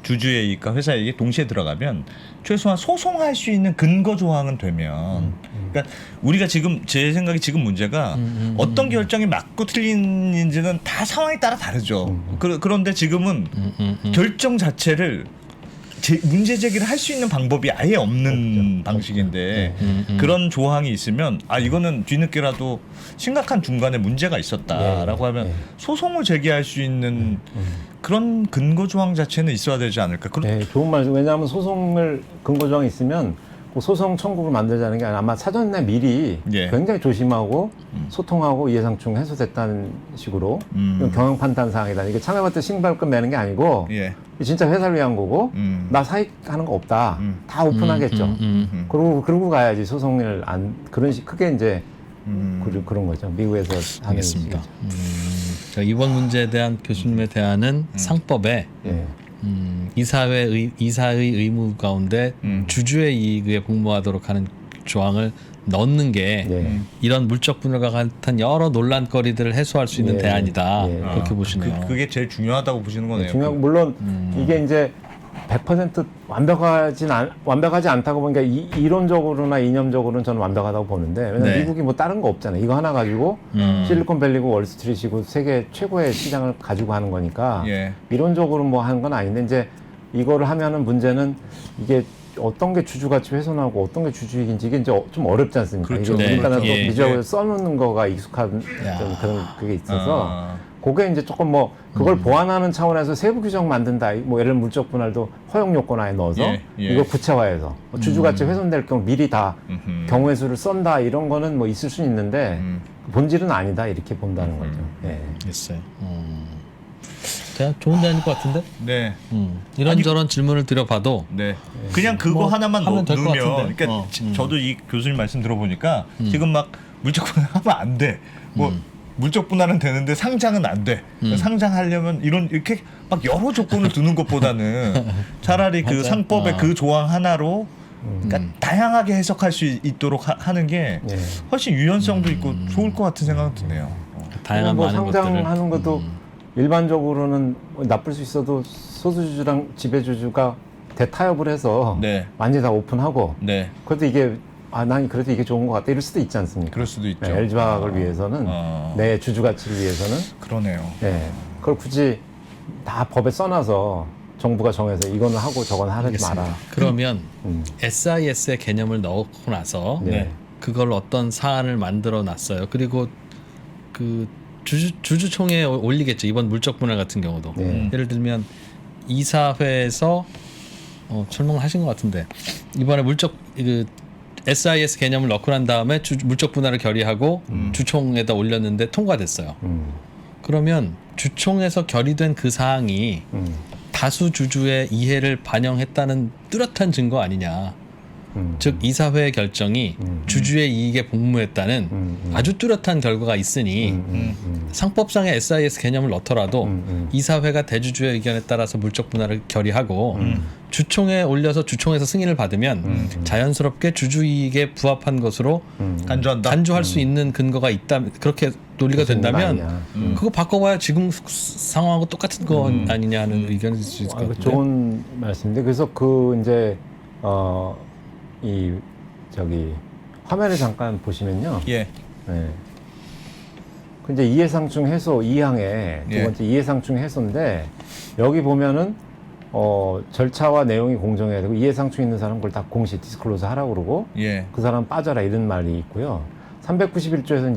주주의 이익과 회사의 이익이 동시에 들어가면 최소한 소송할 수 있는 근거 조항은 되면 그러니까 우리가 지금 제 생각에 지금 문제가 어떤 결정이 맞고 틀린지는 다 상황에 따라 다르죠. 그런데 지금은 결정 자체를 문제 제기를 할 수 있는 방법이 아예 없는 방식인데 그런 조항이 있으면 아 이거는 뒤늦게라도 심각한 중간에 문제가 있었다라고 하면 소송을 제기할 수 있는 그런 근거 조항 자체는 있어야 되지 않을까? 네, 좋은 말씀. 왜냐하면 소송을 근거 조항이 있으면 그 소송 청구를 만들자는 게 아니라 아마 사전에 미리 예. 굉장히 조심하고 소통하고 이해상충 해소됐다는 식으로 이건 경영 판단 사항이다. 이게 참여한테 신발금 내는 게 아니고 예. 진짜 회사를 위한 거고 나 사익하는 거 없다. 다 오픈하겠죠. 그러고 가야지 소송을 안 그런 식 크게 이제 그런 거죠. 미국에서 하는 알겠습니다. 식이죠. 그러니까 이번 문제에 대한 교수님의 대안은 상법에 예. 이사의 의무 가운데 주주의 이익에 복무하도록 하는 조항을 넣는 게 예. 이런 물적 분열과 같은 여러 논란거리들을 해소할 수 있는 예. 대안이다. 예. 그렇게 보시네요. 그게 제일 중요하다고 보시는 거네요. 중요한 물론 이게 이제 100% 완벽하지 않다고 보니까 이론적으로나 이념적으로는 저는 완벽하다고 보는데 왜냐면 네. 미국이 뭐 다른 거 없잖아요. 이거 하나 가지고 실리콘밸리고 월스트리트이고 세계 최고의 시장을 가지고 하는 거니까 예. 이론적으로 뭐 하는 건 아닌데 이제 이거를 하면은 문제는 이게 어떤 게 주주가치 훼손하고 어떤 게 주주이익인지 이게 이제 좀 어렵지 않습니까? 그렇죠. 이게 네. 우리나라 또 예. 미주하고 써놓는 거가 익숙한 야. 좀 그런 그게 있어서 아. 그게 이제 조금 뭐 그걸 보완하는 차원에서 세부 규정 만든다. 뭐 예를 들면 물적 분할도 허용 요건 안에 넣어서 예, 예. 이거 구체화해서 뭐 주주가치 훼손될 경우 미리 다 경우의 수를 썬다 이런 거는 뭐 있을 수는 있는데 본질은 아니다 이렇게 본다는 거죠. 예. 있어요. 대안 좋은 대안일 것 같은데? 네. 이런저런 질문을 드려봐도 네. 그냥 그거 뭐 하나만 하면 될것 넣으면 같은데. 그러니까 저도 이 교수님 말씀 들어보니까 지금 막 물적 분할하면 안 돼. 뭐 물적 분할은 되는데 상장은 안 돼. 상장하려면 이렇게 막 여러 조건을 두는 것보다는 차라리 그 맞아. 상법의 그 조항 하나로 그러니까 다양하게 해석할 수 있도록 하는 게 예. 훨씬 유연성도 있고 좋을 것 같은 생각은 드네요. 다양한 뭐 많은 것들을 상장하는 것도 일반적으로는 뭐 나쁠 수 있어도 소수주주랑 지배주주가 대타협을 해서 네. 완전히 다 오픈하고 네. 그래도 이게 난 그래도 이게 좋은 것 같다 이럴 수도 있지 않습니까? 그럴 수도 있죠. 네, LG 화학을 위해서는 내 주주 가치를 위해서는 그러네요. 네, 그걸 굳이 다 법에 써놔서 정부가 정해서 이거는 하고 저건 하지 알겠습니다. 마라. 그러면 SIS의 개념을 넣고 나서 네. 그걸 어떤 사안을 만들어 놨어요. 그리고 그 주주총회에 올리겠죠. 이번 물적 분할 같은 경우도. 네. 예를 들면 이사회에서 설명을 하신 것 같은데 이번에 SIS 개념을 넣고 난 다음에 물적 분할을 결의하고 주총에다 올렸는데 통과됐어요. 그러면 주총에서 결의된 그 사항이 다수 주주의 이해를 반영했다는 뚜렷한 증거 아니냐. 즉 이사회의 결정이 주주의 이익에 복무했다는 아주 뚜렷한 결과가 있으니 상법상의 SIS 개념을 넣더라도 이사회가 대주주의 의견에 따라서 물적 분할을 결의하고 주총에 올려서 주총에서 승인을 받으면 자연스럽게 주주 이익에 부합한 것으로 간주한다. 간주할 수 있는 근거가 있다. 그렇게 논리가 된다면 그거 바꿔봐야 지금 상황하고 똑같은 거 아니냐 하는 의견이 있을 수 있을 것 같아요. 좋은 말씀인데 그래서 그 이제 이 저기 화면을 잠깐 보시면요. 예. 네. 그 이제 이해상충 해소 2항에 두 예. 번째 이해상충 해소인데 여기 보면은 절차와 내용이 공정해야 되고 이해상충 있는 사람 그걸 다 공시 디스클로즈 하라고 그러고 예. 그 사람 빠져라 이런 말이 있고요. 391조에서는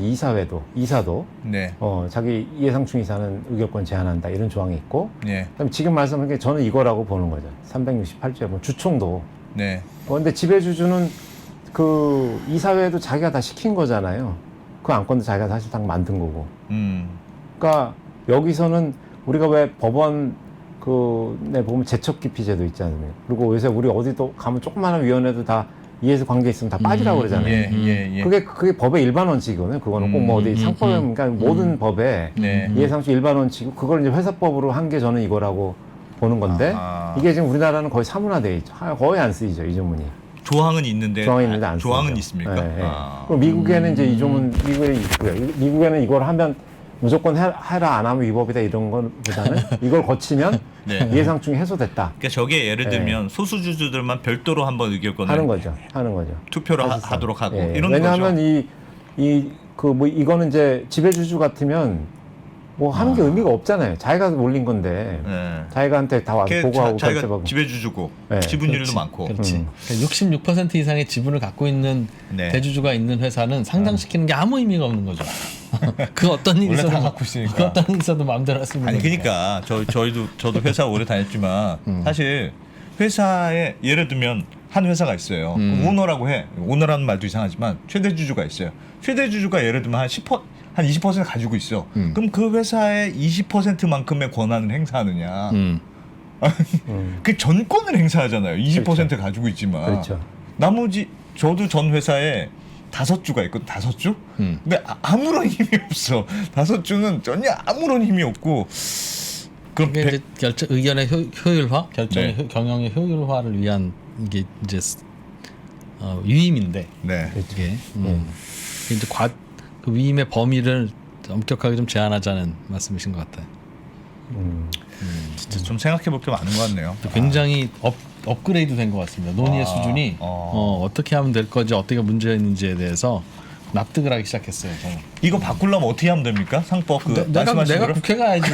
이사도 네. 자기 이해상충 이사는 의결권 제한한다 이런 조항이 있고 예. 그다음에 지금 말씀하신 게 저는 이거라고 보는 거죠. 368조에 보면 주총도 네. 근데 지배주주는 그 이사회도 자기가 다 시킨 거잖아요. 그 안건도 자기가 사실 다 만든 거고. 그러니까 여기서는 우리가 왜 법원 네, 보면 제척 기피 제도 있지 않습니까? 그리고 요새 우리 어디도 가면 조그마한 위원회도 다 이해서 관계 있으면 다 빠지라고 그러잖아요. 예. 그게 법의 일반 원칙이거든요. 그거는 꼭 뭐 어디 상법에, 그러니까 모든 법에 네. 이해상충 일반 원칙이고, 그걸 이제 회사법으로 한 게 저는 이거라고 보는 건데, 아하. 이게 지금 우리나라는 거의 사문화되어 있죠. 거의 안 쓰이죠, 이 조문이. 조항은 있는데 조항이 있는데 안 조항은 쓰이죠. 있습니까? 예, 예. 아. 그럼 미국에는 이제 이 조문, 미국에 있고요. 미국에는 이걸 하면 무조건 해라 안 하면 위법이다 이런 것보다는 이걸 거치면 네. 이해상충이 해소됐다 그러니까 저게 예를 들면 소수주주들만 별도로 한번 의결권을 하는 거죠. 하는 거죠. 투표를 사실상. 하도록 하고 예, 이런 왜냐하면 거죠. 뭐 이거는 이제 지배주주 같으면 뭐 하는 게 의미가 없잖아요. 자기가 몰린 건데 네. 자기가한테 다 와서 보고하고 자기가 결제하고. 지배주주고 네. 지분율도 그렇지. 많고. 그렇지. 그러니까 66% 이상의 지분을 갖고 있는 네. 대주주가 있는 회사는 상장시키는 게 아무 의미가 없는 거죠. 그 어떤 일이 원래 다 있어도 갖고 있으니까. 그 어떤 일이 있어도 마음대로 할 수 있는 아니 거니까. 그러니까 저도 회사 오래 다녔지만 사실 회사에 예를 들면 한 회사가 있어요. 오너라고 해. 오너라는 말도 이상하지만 최대 주주가 있어요. 최대 주주가 예를 들면 한 20% 가지고 있어. 그럼 그 회사의 20%만큼의 권한을 행사하느냐? 그 전권을 행사하잖아요. 20% 그렇죠. 가지고 있지만. 그렇죠. 나머지 저도 전 회사에 5주가 있거든. 5주? 근데 아무런 힘이 없어. 5주는 전혀 아무런 힘이 없고. 그럼 그게 이제 의견의 효율화, 결정의 네. 경영의 효율화를 위한 이게 이제 위임인데 네. 이게 이제 그 위임의 범위를 엄격하게 좀 제한하자는 말씀이신 것 같아요. 진짜 좀 생각해 볼 게 많은 것 같네요. 굉장히 업그레이드 된 것 같습니다. 논의의 수준이 어떻게 하면 될 건지 어떻게 문제가 있는지에 대해서 납득을 하기 시작했어요. 저는. 이거 바꾸려면 어떻게 하면 됩니까? 상법 그 내가 말씀하신 대로 국회 가야지.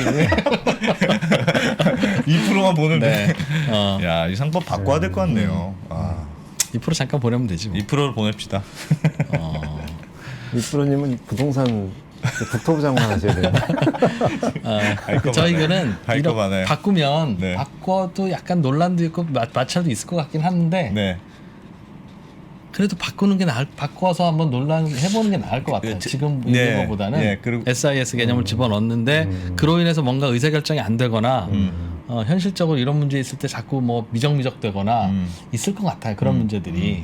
2%만 보는데. 네. 야, 이 상법 바꿔야 될 것 같네요. 2% 잠깐 보내면 되지. 뭐. 2%를 보냅시다. 이프로님은 부동산 국토부 장관 하셔야 돼요. 저희는 할 거 많아요. 바꾸면 네. 바꿔도 약간 논란도 있고 마찰도 있을 것 같긴 한데 네. 그래도 바꾸는 게 바꿔서 한번 논란해보는 게 나을 것 같아요. 지금 네. 있는 것보다는 네, 그리고 SIS 개념을 집어넣는데 그로 인해서 뭔가 의사결정이 안 되거나 현실적으로 이런 문제 있을 때 자꾸 뭐 미적미적되거나 있을 것 같아요. 그런 문제들이.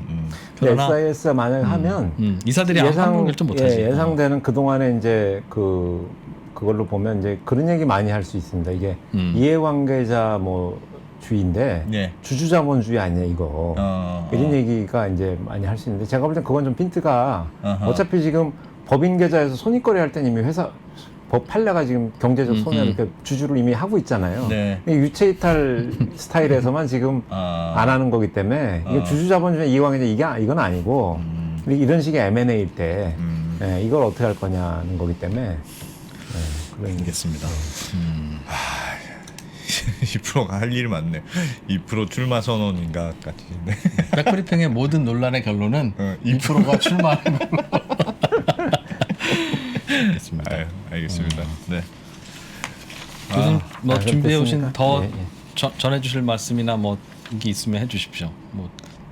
그러나 SIS가 만약에 하면 이사들이 아무 결정 못하지. 예상되는 그동안에 이제 그걸로 보면 이제 그런 얘기 많이 할 수 있습니다. 이게 이해관계자 뭐 주의인데 네. 주주자본주의 아니야 이거 이런 얘기가 이제 많이 할 수 있는데 제가 볼 땐 그건 좀 핀트가 어차피 지금 법인 계좌에서 손익거래 할 때는 이미 회사 법 판례가 지금 경제적 손해를 이렇게 주주를 이미 하고 있잖아요. 네. 유체이탈 스타일에서만 지금 안 하는 거기 때문에 이게 주주자본주의 이해관계자 이건 아니고 이런 식의 M&A일 때 예, 이걸 어떻게 할 거냐는 거기 때문에 그런 알겠습니다. 2%가 할 일이 많네. 2% 출마 선언인가 같이. 네. 백브리핑의 모든 논란의 결론은 2%가 출마하는 걸로. 알겠습니다. 아유, 알겠습니다. 네. 교수님 뭐 준비해 오신 됐습니까? 더 예, 전해주실 말씀이나 뭐 이게 있으면 해주십시오. 뭐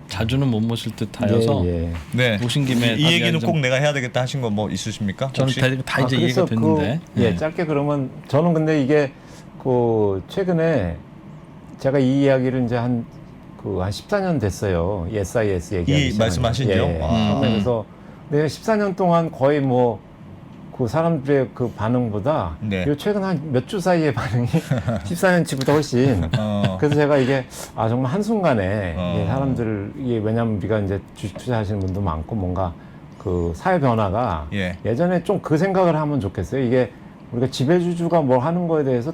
자주는 못 모실 듯하여서 예. 네. 오신 김에 이 얘기는 좀- 꼭 내가 해야 되겠다 하신 거 뭐 있으십니까? 저는 혹시? 다 이제 이해가 그래서 됐는데. 예, 짧게 그러면 저는 근데 이게 최근에 제가 이 이야기를 이제 한 14년 됐어요. 이 SIS 얘기하기 시작한 말씀하신 지. 지요? 예. 아. 그래서 내가 14년 동안 거의 뭐 그 사람들의 그 반응보다 네. 요 최근 한 몇 주 사이의 반응이 14년치보다 훨씬 그래서 제가 이게 정말 한순간에 이게 사람들 이게 왜냐면 우리가 이제 주식 투자하시는 분도 많고 뭔가 그 사회 변화가 예. 예전에 좀 그 생각을 하면 좋겠어요. 이게 우리가 지배주주가 뭘 하는 거에 대해서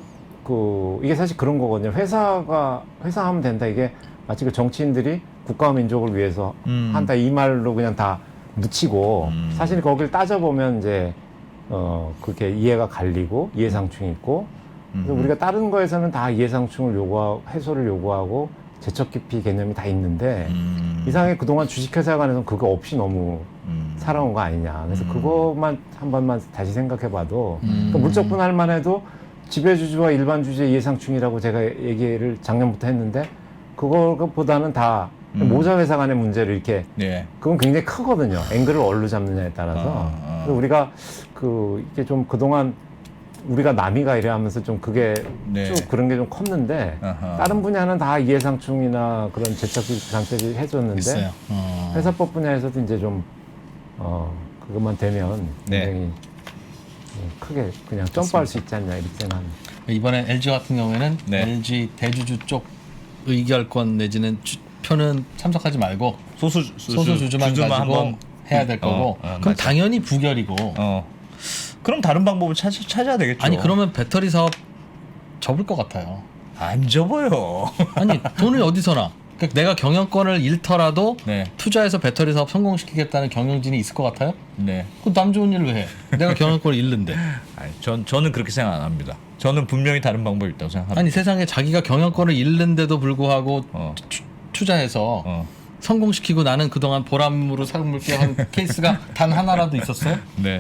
이게 사실 그런 거거든요. 회사 하면 된다. 이게 마치 그 정치인들이 국가와 민족을 위해서 한다 이 말로 그냥 다 묻히고 사실 거길 따져보면 이제 그렇게 이해가 갈리고 이해상충이 있고 그래서 우리가 다른 거에서는 다 이해상충을 해소를 요구하고 제척 기피 개념이 다 있는데 이상하게 그동안 주식회사 간에서는 그거 없이 너무 살아온 거 아니냐. 그래서 그것만 한 번만 다시 생각해봐도 그러니까 물적 분할만 해도 지배주주와 일반 주주의 이해상충이라고 제가 얘기를 작년부터 했는데 그거보다는 다 모자 회사 간의 문제를 이렇게 네. 그건 굉장히 크거든요. 앵글을 어디로 잡느냐에 따라서. 그래서 우리가 이게 좀 그동안 우리가 남이가 이래 하면서 좀 그게 네. 쭉 그런 게 좀 컸는데 아하. 다른 분야는 다 이해상충이나 그런 재척장치를 해줬는데 있어요. 회사법 분야에서도 이제 좀 그것만 되면 네. 굉장히 크게 그냥 점프할 수 있지 않냐 이렇게 생각합니다. 이번에 LG 같은 경우에는 네. LG 대주주 쪽 의결권 내지는 표는 참석하지 말고 소수주주만 가지고 한번 해야 될 거고 그럼 맞아. 당연히 부결이고 그럼 다른 방법을 찾아야 되겠죠. 아니 그러면 배터리 사업 접을 것 같아요. 안 접어요. 아니 돈을 어디서 나? 그러니까 내가 경영권을 잃더라도 네. 투자해서 배터리 사업 성공시키겠다는 경영진이 있을 것 같아요? 네. 그 남 좋은 일로 해. 내가 경영권을 잃는데. 아니, 저는 그렇게 생각 안 합니다. 저는 분명히 다른 방법이 있다고 생각합니다. 아니 세상에 자기가 경영권을 잃는데도 불구하고 어. 투자해서 어. 성공시키고 나는 그동안 보람으로 삼을게 한 케이스가 단 하나라도 있었어요? 네.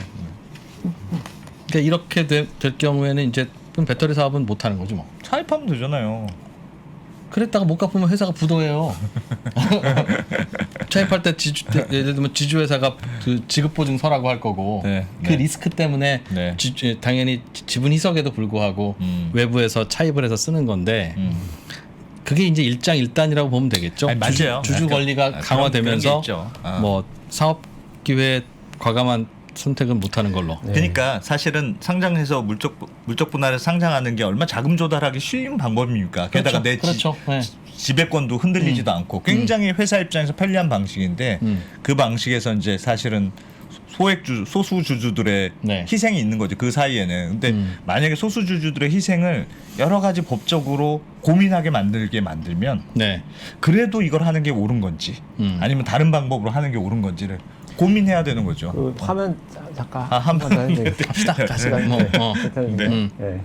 그러니까 이렇게 될 경우에는 이제 그럼 배터리 사업은 못 하는 거지 뭐. 차입하면 되잖아요. 그랬다가 못 갚으면 회사가 부도해요. 차입할 때 예를 들면 지주회사가 그 지급보증 서라고 할 거고 네, 그 네. 리스크 때문에 네. 당연히 지분 희석에도 불구하고 외부에서 차입을 해서 쓰는 건데 그게 이제 일장일단이라고 보면 되겠죠. 아니, 맞아요. 주주 권리가 그런 강화되면서 게 있죠. 뭐 사업 기회 과감한 선택은 못하는 걸로. 네. 그러니까 사실은 상장해서 물적 분할해서 상장하는 게 얼마 자금 조달하기 쉬운 방법입니까? 게다가 내 그렇죠. 네. 지배권도 흔들리지도 않고 굉장히 회사 입장에서 편리한 방식인데 그 방식에서 이제 사실은 소수주주들의 네. 희생이 있는 거죠. 그 사이에는. 근데 만약에 소수주주들의 희생을 여러 가지 법적으로 고민하게 만들면 네. 그래도 이걸 하는 게 옳은 건지 아니면 다른 방법으로 하는 게 옳은 건지를 고민해야 되는 거죠. 그 화면 잠깐 한번 갑시다. 다시 가. 네. 네.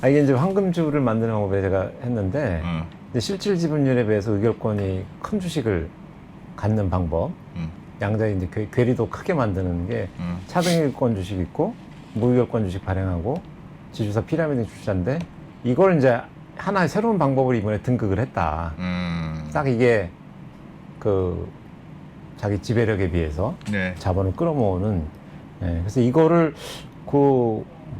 이게 이제 황금주를 만드는 방법에 제가 했는데 이제 실질 지분율에 비해서 의결권이 큰 주식을 갖는 방법. 양자의 이제 괴리도 크게 만드는 게 차등의결권 주식 있고 무의결권 주식 발행하고 지주사 피라미드 주주인데 이걸 이제 하나의 새로운 방법으로 이번에 등극을 했다. 딱 이게 그 자기 지배력에 비해서 네. 자본을 끌어모으는. 그래서 이거를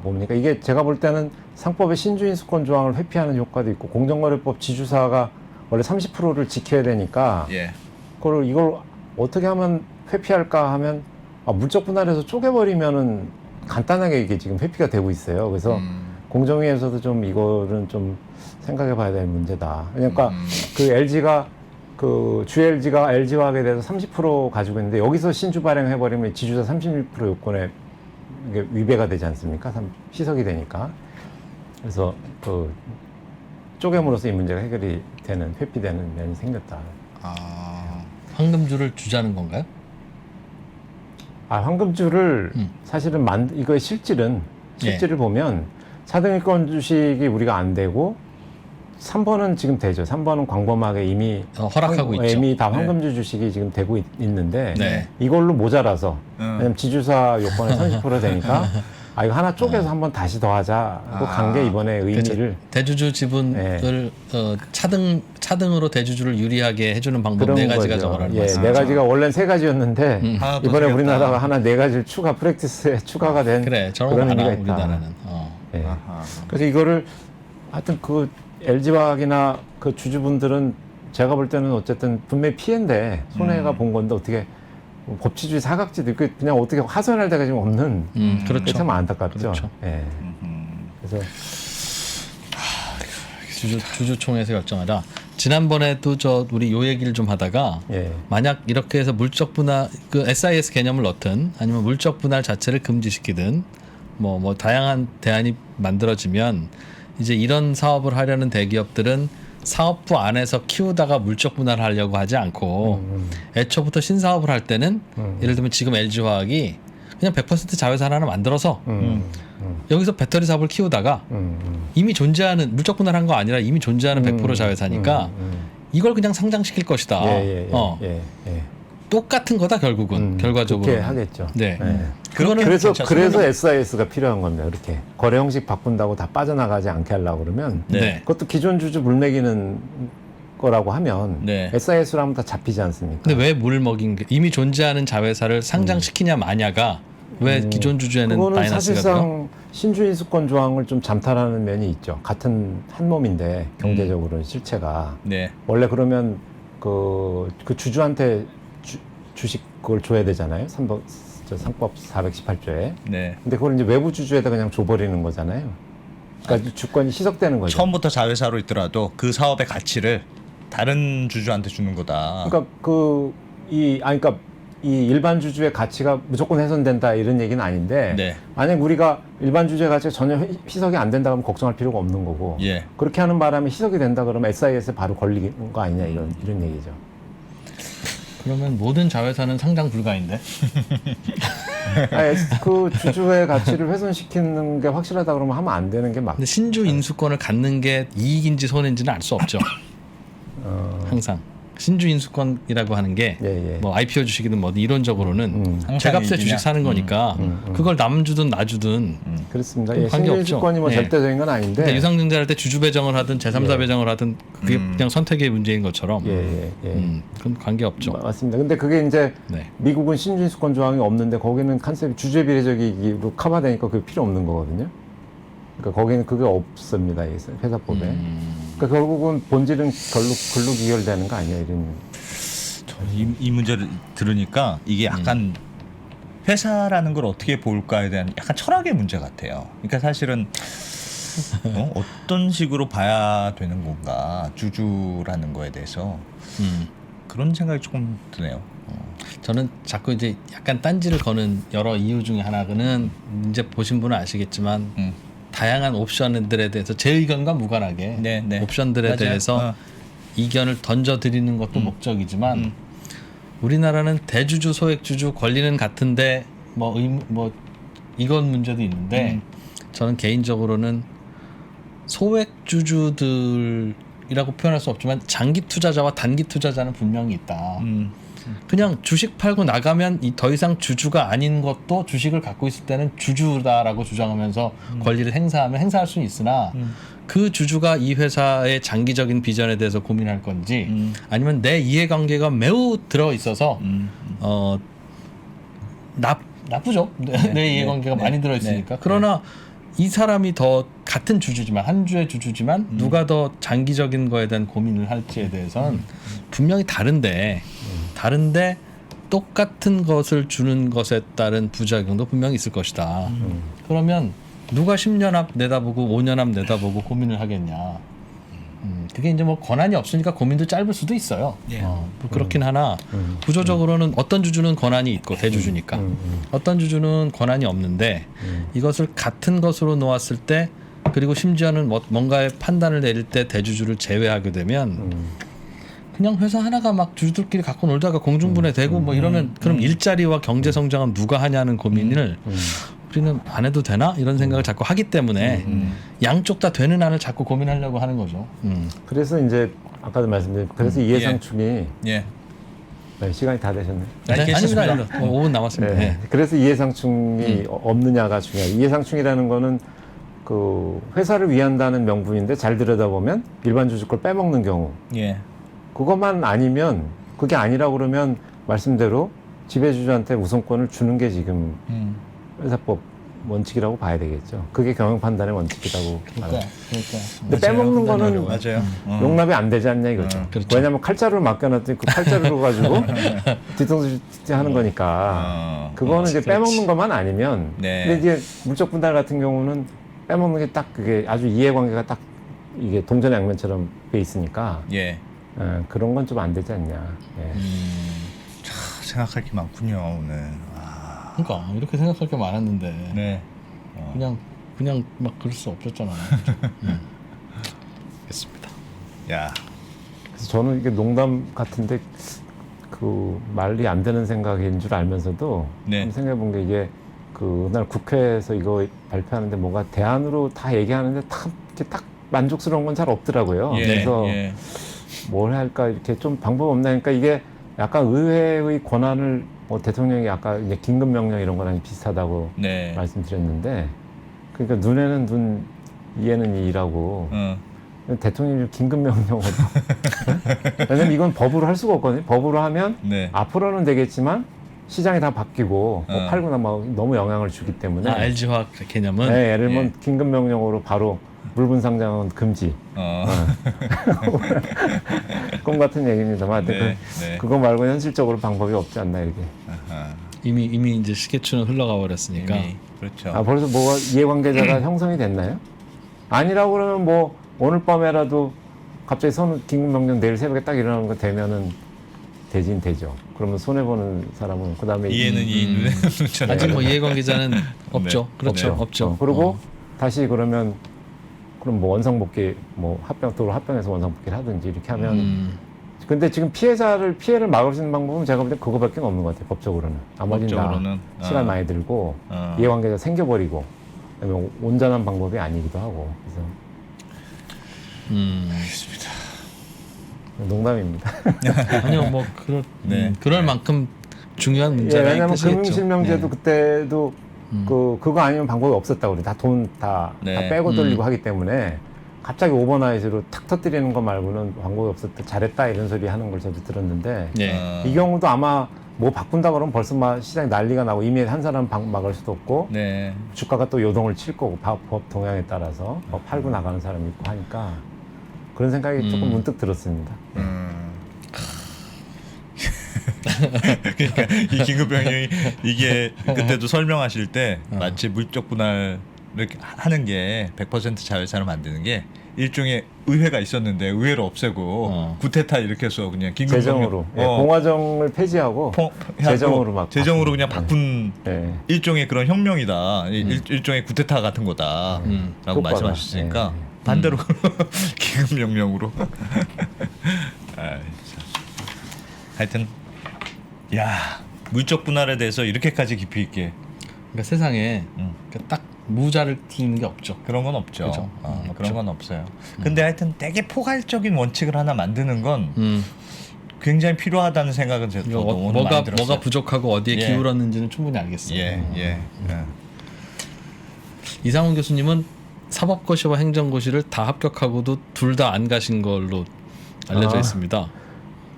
뭡니까 이게 제가 볼 때는 상법의 신주인수권 조항을 회피하는 효과도 있고 공정거래법 지주사가 원래 30%를 지켜야 되니까 예. 이걸 어떻게 하면 회피할까 하면 물적 분할해서 쪼개버리면은 간단하게 이게 지금 회피가 되고 있어요. 그래서 공정위에서도 좀 이거는 좀 생각해 봐야 될 문제다. 그러니까 그 LG가 주 LG가 LG화학에 대해서 30% 가지고 있는데 여기서 신주 발행해버리면 지주사 36% 요건에 이게 위배가 되지 않습니까? 희석이 되니까. 그래서 쪼개므로써 이 문제가 해결이 되는 회피되는 면이 생겼다. 황금주를 주자는 건가요? 황금주를 사실은 이거의 실질을 보면 차등의권 주식이 우리가 안 되고 3번은 지금 되죠. 3번은 광범하게 이미 허락하고 있죠. 이미 다 황금주 주식이 지금 되고 있는데 네. 이걸로 모자라서 왜냐면 지주사 요건에 30% 되니까 이거 하나 쪼개서 한번 다시 더 하자고 간 게 이번에 의미를 대주주 지분을 차등으로 대주주를 유리하게 해주는 방법 네 가지가 적어라는 말씀. 네 가지가 원래는 세 가지였는데 하나 더 이번에 생겼다. 우리나라가 하나 네 가지를 프랙티스에 추가가 된 그래 저런 거 그런 많아 의미가 있다. 우리나라는. 예. 그래서 이거를 하여튼 그 LG화학이나 그 주주분들은 제가 볼 때는 어쨌든 분명히 피해인데 손해가 본 건데 어떻게 법치주의 사각지도 있고 그냥 어떻게 하소연할 데가 지금 없는 그렇죠. 그게 참 안타깝죠. 그렇죠. 예. 그래서 주주총회에서 결정하라. 지난번에도 우리 요 얘기를 좀 하다가 예. 만약 이렇게 해서 물적 분할 그 SIS 개념을 넣든 아니면 물적 분할 자체를 금지시키든 뭐 다양한 대안이 만들어지면 이제 이런 사업을 하려는 대기업들은 사업부 안에서 키우다가 물적 분할을 하려고 하지 않고 애초부터 신사업을 할 때는 예를 들면 지금 LG화학이 그냥 100% 자회사 하나 만들어서 여기서 배터리 사업을 키우다가 이미 존재하는 물적 분할한 거 아니라 이미 존재하는 100% 자회사니까 이걸 그냥 상장시킬 것이다. 똑같은 거다 결국은 결과적으로. 그렇게 하겠죠. 네. 그거는 그래서 괜찮습니다. SIS가 필요한 겁니다. 이렇게 거래 형식 바꾼다고 다 빠져나가지 않게 하려고 그러면 네. 그것도 기존 주주 물매기는 거라고 하면 네. SIS로 하면 다 잡히지 않습니까? 근데 왜 물 먹인 게 이미 존재하는 자회사를 상장시키냐 마냐가 왜 기존 주주에는 그거는 마이너스가 돼요? 사실상 신주 인수권 조항을 좀 잠탈하는 면이 있죠. 같은 한 몸인데 경제적으로는 실체가 네. 원래 그러면 그 주주한테 주식 그걸 줘야 되잖아요. 상법 418조에. 네. 근데 그걸 이제 외부 주주에다 그냥 줘버리는 거잖아요. 그러니까 주권이 희석되는 거죠. 처음부터 자회사로 있더라도 그 사업의 가치를 다른 주주한테 주는 거다. 그러니까 그러니까 이 일반 주주의 가치가 무조건 훼손된다 이런 얘기는 아닌데 네. 만약 우리가 일반 주주의 가치가 전혀 희석이 안 된다 그러면 걱정할 필요가 없는 거고 예. 그렇게 하는 바람에 희석이 된다 그러면 SIS에 바로 걸리는 거 아니냐 이런 얘기죠. 그러면 모든 자회사는 상장 불가인데? 그 주주의 가치를 훼손시키는 게 확실하다 그러면 하면 안 되는 게 맞고. 근데 신주 인수권을 갖는 게 이익인지 손해인지는 알 수 없죠. 항상 신주 인수권이라고 하는 게 예. 뭐 IPO 주식이든 뭐든 이론적으로는 항상 제값에 이익이냐? 주식 사는 거니까 그걸 남 주든 나 주든 그렇습니다. 그럼 예, 관계없죠. 신주인수권이 뭐 예. 절대적인 건 아닌데. 그러니까 유상증자할 때 주주 배정을 하든 제3자 예. 배정을 하든 그게 그냥 선택의 문제인 것처럼 예. 그건 관계없죠. 맞습니다. 근데 그게 이제 네. 미국은 신주인수권 조항이 없는데 거기는 컨셉이 주주의 비례적이기로 커버되니까 그게 필요 없는 거거든요. 그러니까 거기는 그게 없습니다. 이 회사법에. 그러니까 결국은 본질은 글로 귀결되는 거 아니야 이런. 이 문제를 들으니까 이게 약간 회사라는 걸 어떻게 볼까에 대한 약간 철학의 문제 같아요. 그러니까 사실은 어떤 식으로 봐야 되는 건가 주주라는 거에 대해서 그런 생각이 조금 드네요. 저는 자꾸 이제 약간 딴지를 거는 여러 이유 중에 하나는 이제 보신 분은 아시겠지만 다양한 옵션들에 대해서 제 의견과 무관하게 네. 옵션들에 맞아요. 대해서 이견을 던져드리는 것도 목적이지만 우리나라는 대주주 소액주주 권리는 같은데 뭐 이건 문제도 있는데 저는 개인적으로는 소액주주들이라고 표현할 수 없지만 장기 투자자와 단기 투자자는 분명히 있다. 그냥 주식 팔고 나가면 더 이상 주주가 아닌 것도 주식을 갖고 있을 때는 주주다라고 주장하면서 권리를 행사할 수는 있으나 그 주주가 이 회사의 장기적인 비전에 대해서 고민할 건지 아니면 내 이해관계가 매우 들어 있어서 나쁘죠. 내 이해관계가 많이 들어 있으니까. 그러나 이 사람이 더 같은 주주지만 한 주의 주주지만 누가 더 장기적인 거에 대한 고민을 할지에 대해서는 분명히 다른데 똑같은 것을 주는 것에 따른 부작용도 분명히 있을 것이다. 그러면 누가 10년 앞 내다보고 5년 앞 내다보고 고민을 하겠냐. 그게 이제 뭐 권한이 없으니까 고민도 짧을 수도 있어요. 뭐 그렇긴 하나 구조적으로는 어떤 주주는 권한이 있고 대주주니까 어떤 주주는 권한이 없는데 이것을 같은 것으로 놓았을 때 그리고 심지어는 뭔가의 판단을 내릴 때 대주주를 제외하게 되면 그냥 회사 하나가 막 주주들끼리 갖고 놀다가 공중분해되고 뭐 이러면 그럼 일자리와 경제 성장은 누가 하냐는 고민을 우리는 안 해도 되나 이런 생각을 자꾸 하기 때문에 양쪽 다 되는 안을 자꾸 고민하려고 하는 거죠. 그래서 이제 아까도 말씀드린 그래서 이해상충이 예. 네, 시간이 다 되셨네요. 네, 아닙니다. 5분 남았습니다. 네. 네. 그래서 이해상충이 없느냐가 중요해요. 이해상충이라는 거는 그 회사를 위한다는 명분인데 잘 들여다보면 일반 주주 걸 빼먹는 경우 예. 그것만 아니면 그게 아니라 그러면 말씀대로 지배주주한테 우선권을 주는 게 지금 회사법 원칙이라고 봐야 되겠죠. 그게 경영 판단의 원칙이라고. 그러니까. 근데 빼먹는 거는 맞아요. 용납이 안 되지 않냐 이거죠. 그렇죠. 왜냐하면 칼자루를 맡겨놨더니 그 칼자루로 가지고 뒤통수 하는 거니까. 그거는 이제 빼먹는 것만 아니면. 네. 근데 이제 물적 분할 같은 경우는 빼먹는 게 딱 그게 아주 이해관계가 딱 이게 동전양면처럼 돼 있으니까. 예. 그런 건 좀 안 되지 않냐. 예. 참 생각할 게 많군요 오늘. 그러니까 이렇게 생각할 게 많았는데 네. 그냥 막 그럴 수 없었잖아요. 알겠습니다. 야. 그래서 저는 이게 농담 같은데 그 말이 안 되는 생각인 줄 알면서도 네. 한번 생각해 본 게 이게 그날 국회에서 이거 발표하는데 뭔가 대안으로 다 얘기하는데 딱 만족스러운 건 잘 없더라고요. 예. 그래서 예. 뭘 할까 이렇게 좀 방법 없나 하니까 이게 약간 의회의 권한을 뭐 대통령이 아까 이제 긴급 명령 이런 거랑 비슷하다고 네. 말씀드렸는데 그러니까 눈에는 눈 이에는 이라고 대통령이 긴급 명령으로 왜냐면 이건 법으로 할 수가 없거든요. 법으로 하면 네. 앞으로는 되겠지만 시장이 다 바뀌고 뭐 팔고 나면 너무 영향을 주기 때문에 LG화학 개념은 네, 예를 들면 예. 긴급 명령으로 바로 물분 상장은 금지. 꿈 같은 얘기입니다만 하여튼 네, 네. 그거 말고 현실적으로 방법이 없지 않나 이렇게. 아하, 이미 이제 시계추는 흘러가 버렸으니까. 이미 그렇죠. 아 벌써 뭐가 이해관계자가 형성이 됐나요? 아니라고 그러면 뭐 오늘 밤에라도 갑자기 긴급 명령 내일 새벽에 딱 일어나는 거 되면은 되긴 되죠. 그러면 손해 보는 사람은 그다음에 이해는 이 눈에 눈처럼. 아직 뭐 이해관계자는 없죠. 네. 그렇죠. 네. 없죠. 그리고 다시 그러면 그럼 뭐 원상복귀 뭐 도로 합병해서 원상복귀를 하든지 이렇게 하면 근데 지금 피해를 막을 수 있는 방법은 제가 볼 때 그거밖에 없는 것 같아요. 법적으로는 나머지는 다 법적으로는, 시간 많이 들고 이해관계자 생겨버리고 그다음에 온전한 방법이 아니기도 하고 그래서 알겠습니다. 농담입니다. 아니요, 뭐 네. 그럴 만큼 중요한 문제라는 왜냐하면 뜻이겠죠. 금융실명제도 네. 그때도 그거 아니면 방법이 없었다고 그래. 다 돈 다 네. 빼고 돌리고 하기 때문에 갑자기 오버나이트로 탁 터뜨리는 거 말고는 방법이 없었다. 잘했다 이런 소리 하는 걸 저도 들었는데 네. 이 경우도 아마 뭐 바꾼다 그러면 벌써 막 시장이 난리가 나고 이미 한 사람 막을 수도 없고 네. 주가가 또 요동을 칠 거고 법 동향에 따라서 뭐 팔고 나가는 사람이 있고 하니까 그런 생각이 조금 문득 들었습니다. 그러니까 이 긴급 명령이 이게 그때도 설명하실 때 마치 물적 분할을 하는 게 100% 자회사를 만드는 게 일종의 의회가 있었는데 의회를 없애고 구테타 일으켜서 그냥 긴급 재정으로 명령, 공화정을 폐지하고 재정으로 막 재정으로 그냥 바꾼 네. 일종의 그런 혁명이다. 일종의 구테타 같은 거다라고 효과가. 말씀하셨으니까 네. 반대로 긴급 명령으로. 아, 참. 하여튼 야 물적 분할에 대해서 이렇게까지 깊이 있게 그러니까 세상에 그러니까 딱 무자를 두는 게 없죠. 그런 건 없죠. 그죠. 그런 건 없어요. 근데 하여튼 되게 포괄적인 원칙을 하나 만드는 건 굉장히 필요하다는 생각은 저도 이거 오늘 많이 들었어요. 뭐가 부족하고 어디에 예. 기울었는지는 충분히 알겠어요. 예. 이상훈 교수님은 사법고시와 행정고시를 다 합격하고도 둘 다 안 가신 걸로 알려져 있습니다.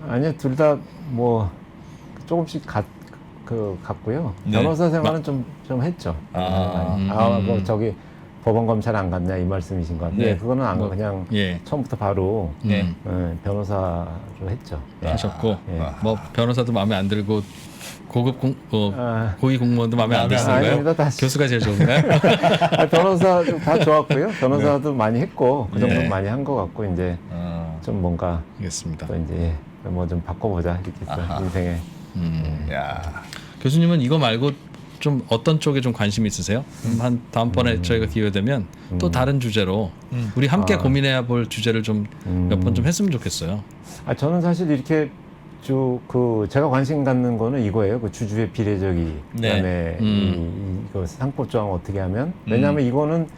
아니요, 둘 다 뭐 조금씩 갔고요. 네. 변호사 생활은 좀 했죠. 뭐 저기 법원 검찰 안 갔냐 이 말씀이신 것 같아요. 네. 예, 그거는 안 가고 그냥 예. 처음부터 바로 네. 변호사로 했죠. 하셨고 예. 뭐 변호사도 마음에 안 들고 고급 고위 공무원도 마음에 안 마음에 안 드시는가요? 아닙니다. 다시. 교수가 제일 좋은가요? 변호사 다 좋았고요. 변호사도 많이 했고 그 정도 네. 는 많이 한 것 같고 이제 좀 뭔가 알겠습니다. 또 이제 뭐 좀 바꿔보자 이렇게 아하. 인생에. 야. 교수님은 이거 말고 좀 어떤 쪽에 좀 관심이 있으세요? 한 다음번에 저희가 기회 되면 또 다른 주제로 우리 함께 고민해야 볼 주제를 좀 몇 번 좀 했으면 좋겠어요. 저는 사실 이렇게 제가 관심 갖는 거는 이거예요. 그 주주의 비례적이 네. 그다음에 이거 상법 조항 어떻게 하면 왜냐하면 이거는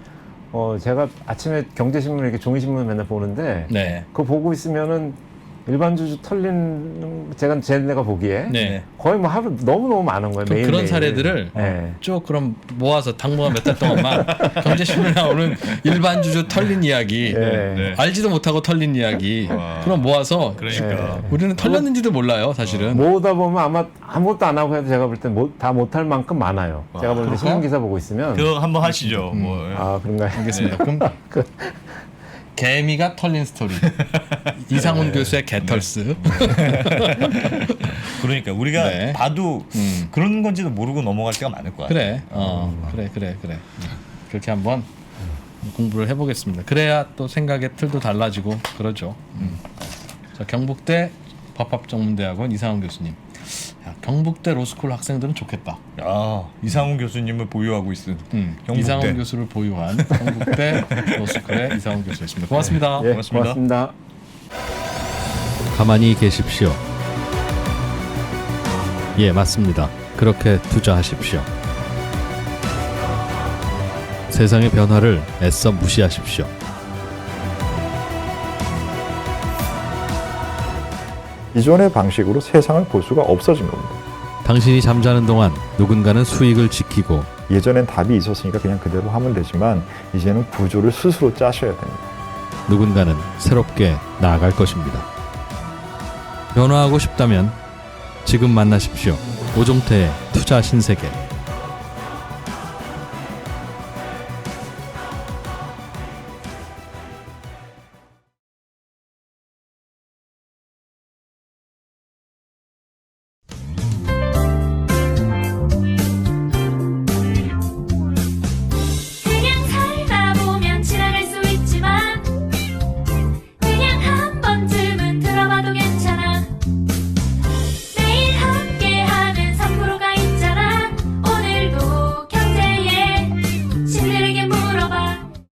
제가 아침에 경제신문 이렇게 종이신문 맨날 보는데 네. 그거 보고 있으면은 일반 주주 제가 보기에 네. 거의 뭐 하루 너무 많은 거예요. 매일 그런 사례들을 네. 쭉 그럼 모아서 당분간 몇 달 동안만 경제신문에 나오는 일반 주주 털린 이야기, 네. 알지도 못하고 털린 이야기, 그럼 모아서 그러니까. 우리는 털렸는지도 몰라요, 사실은. 모으다 보면 아마 아무것도 안 하고 해도 제가 볼 땐 다 못할 만큼 많아요. 제가 볼 때 신문 기사 보고 있으면 그거 한번 하시죠. 뭐. 그런가요? 알겠습니다. 그럼 개미가 털린 스토리. 이상훈 교수의 개털스. 그러니까 우리가 네. 봐도 그런 건지도 모르고 넘어갈 때가 많을 것 같아요. 그래. 그렇게 한번 공부를 해보겠습니다. 그래야 또 생각의 틀도 달라지고 그러죠. 자, 경북대 법학전문대학원 이상훈 교수님. 야, 경북대 로스쿨 학생들은 좋겠다. 야, 이상훈 교수님을 보유하고 있은 경북대. 이상훈 교수를 보유한 경북대 로스쿨의 이상훈 교수였습니다. 고맙습니다. 예, 고맙습니다. 고맙습니다. 가만히 계십시오. 예, 맞습니다. 그렇게 투자하십시오. 세상의 변화를 애써 무시하십시오. 이전의 방식으로 세상을 볼 수가 없어진 겁니다. 당신이 잠자는 동안 누군가는 수익을 지키고 예전엔 답이 있었으니까 그냥 그대로 하면 되지만 이제는 구조를 스스로 짜셔야 됩니다. 누군가는 새롭게 나아갈 것입니다. 변화하고 싶다면 지금 만나십시오. 오종태의 투자 신세계.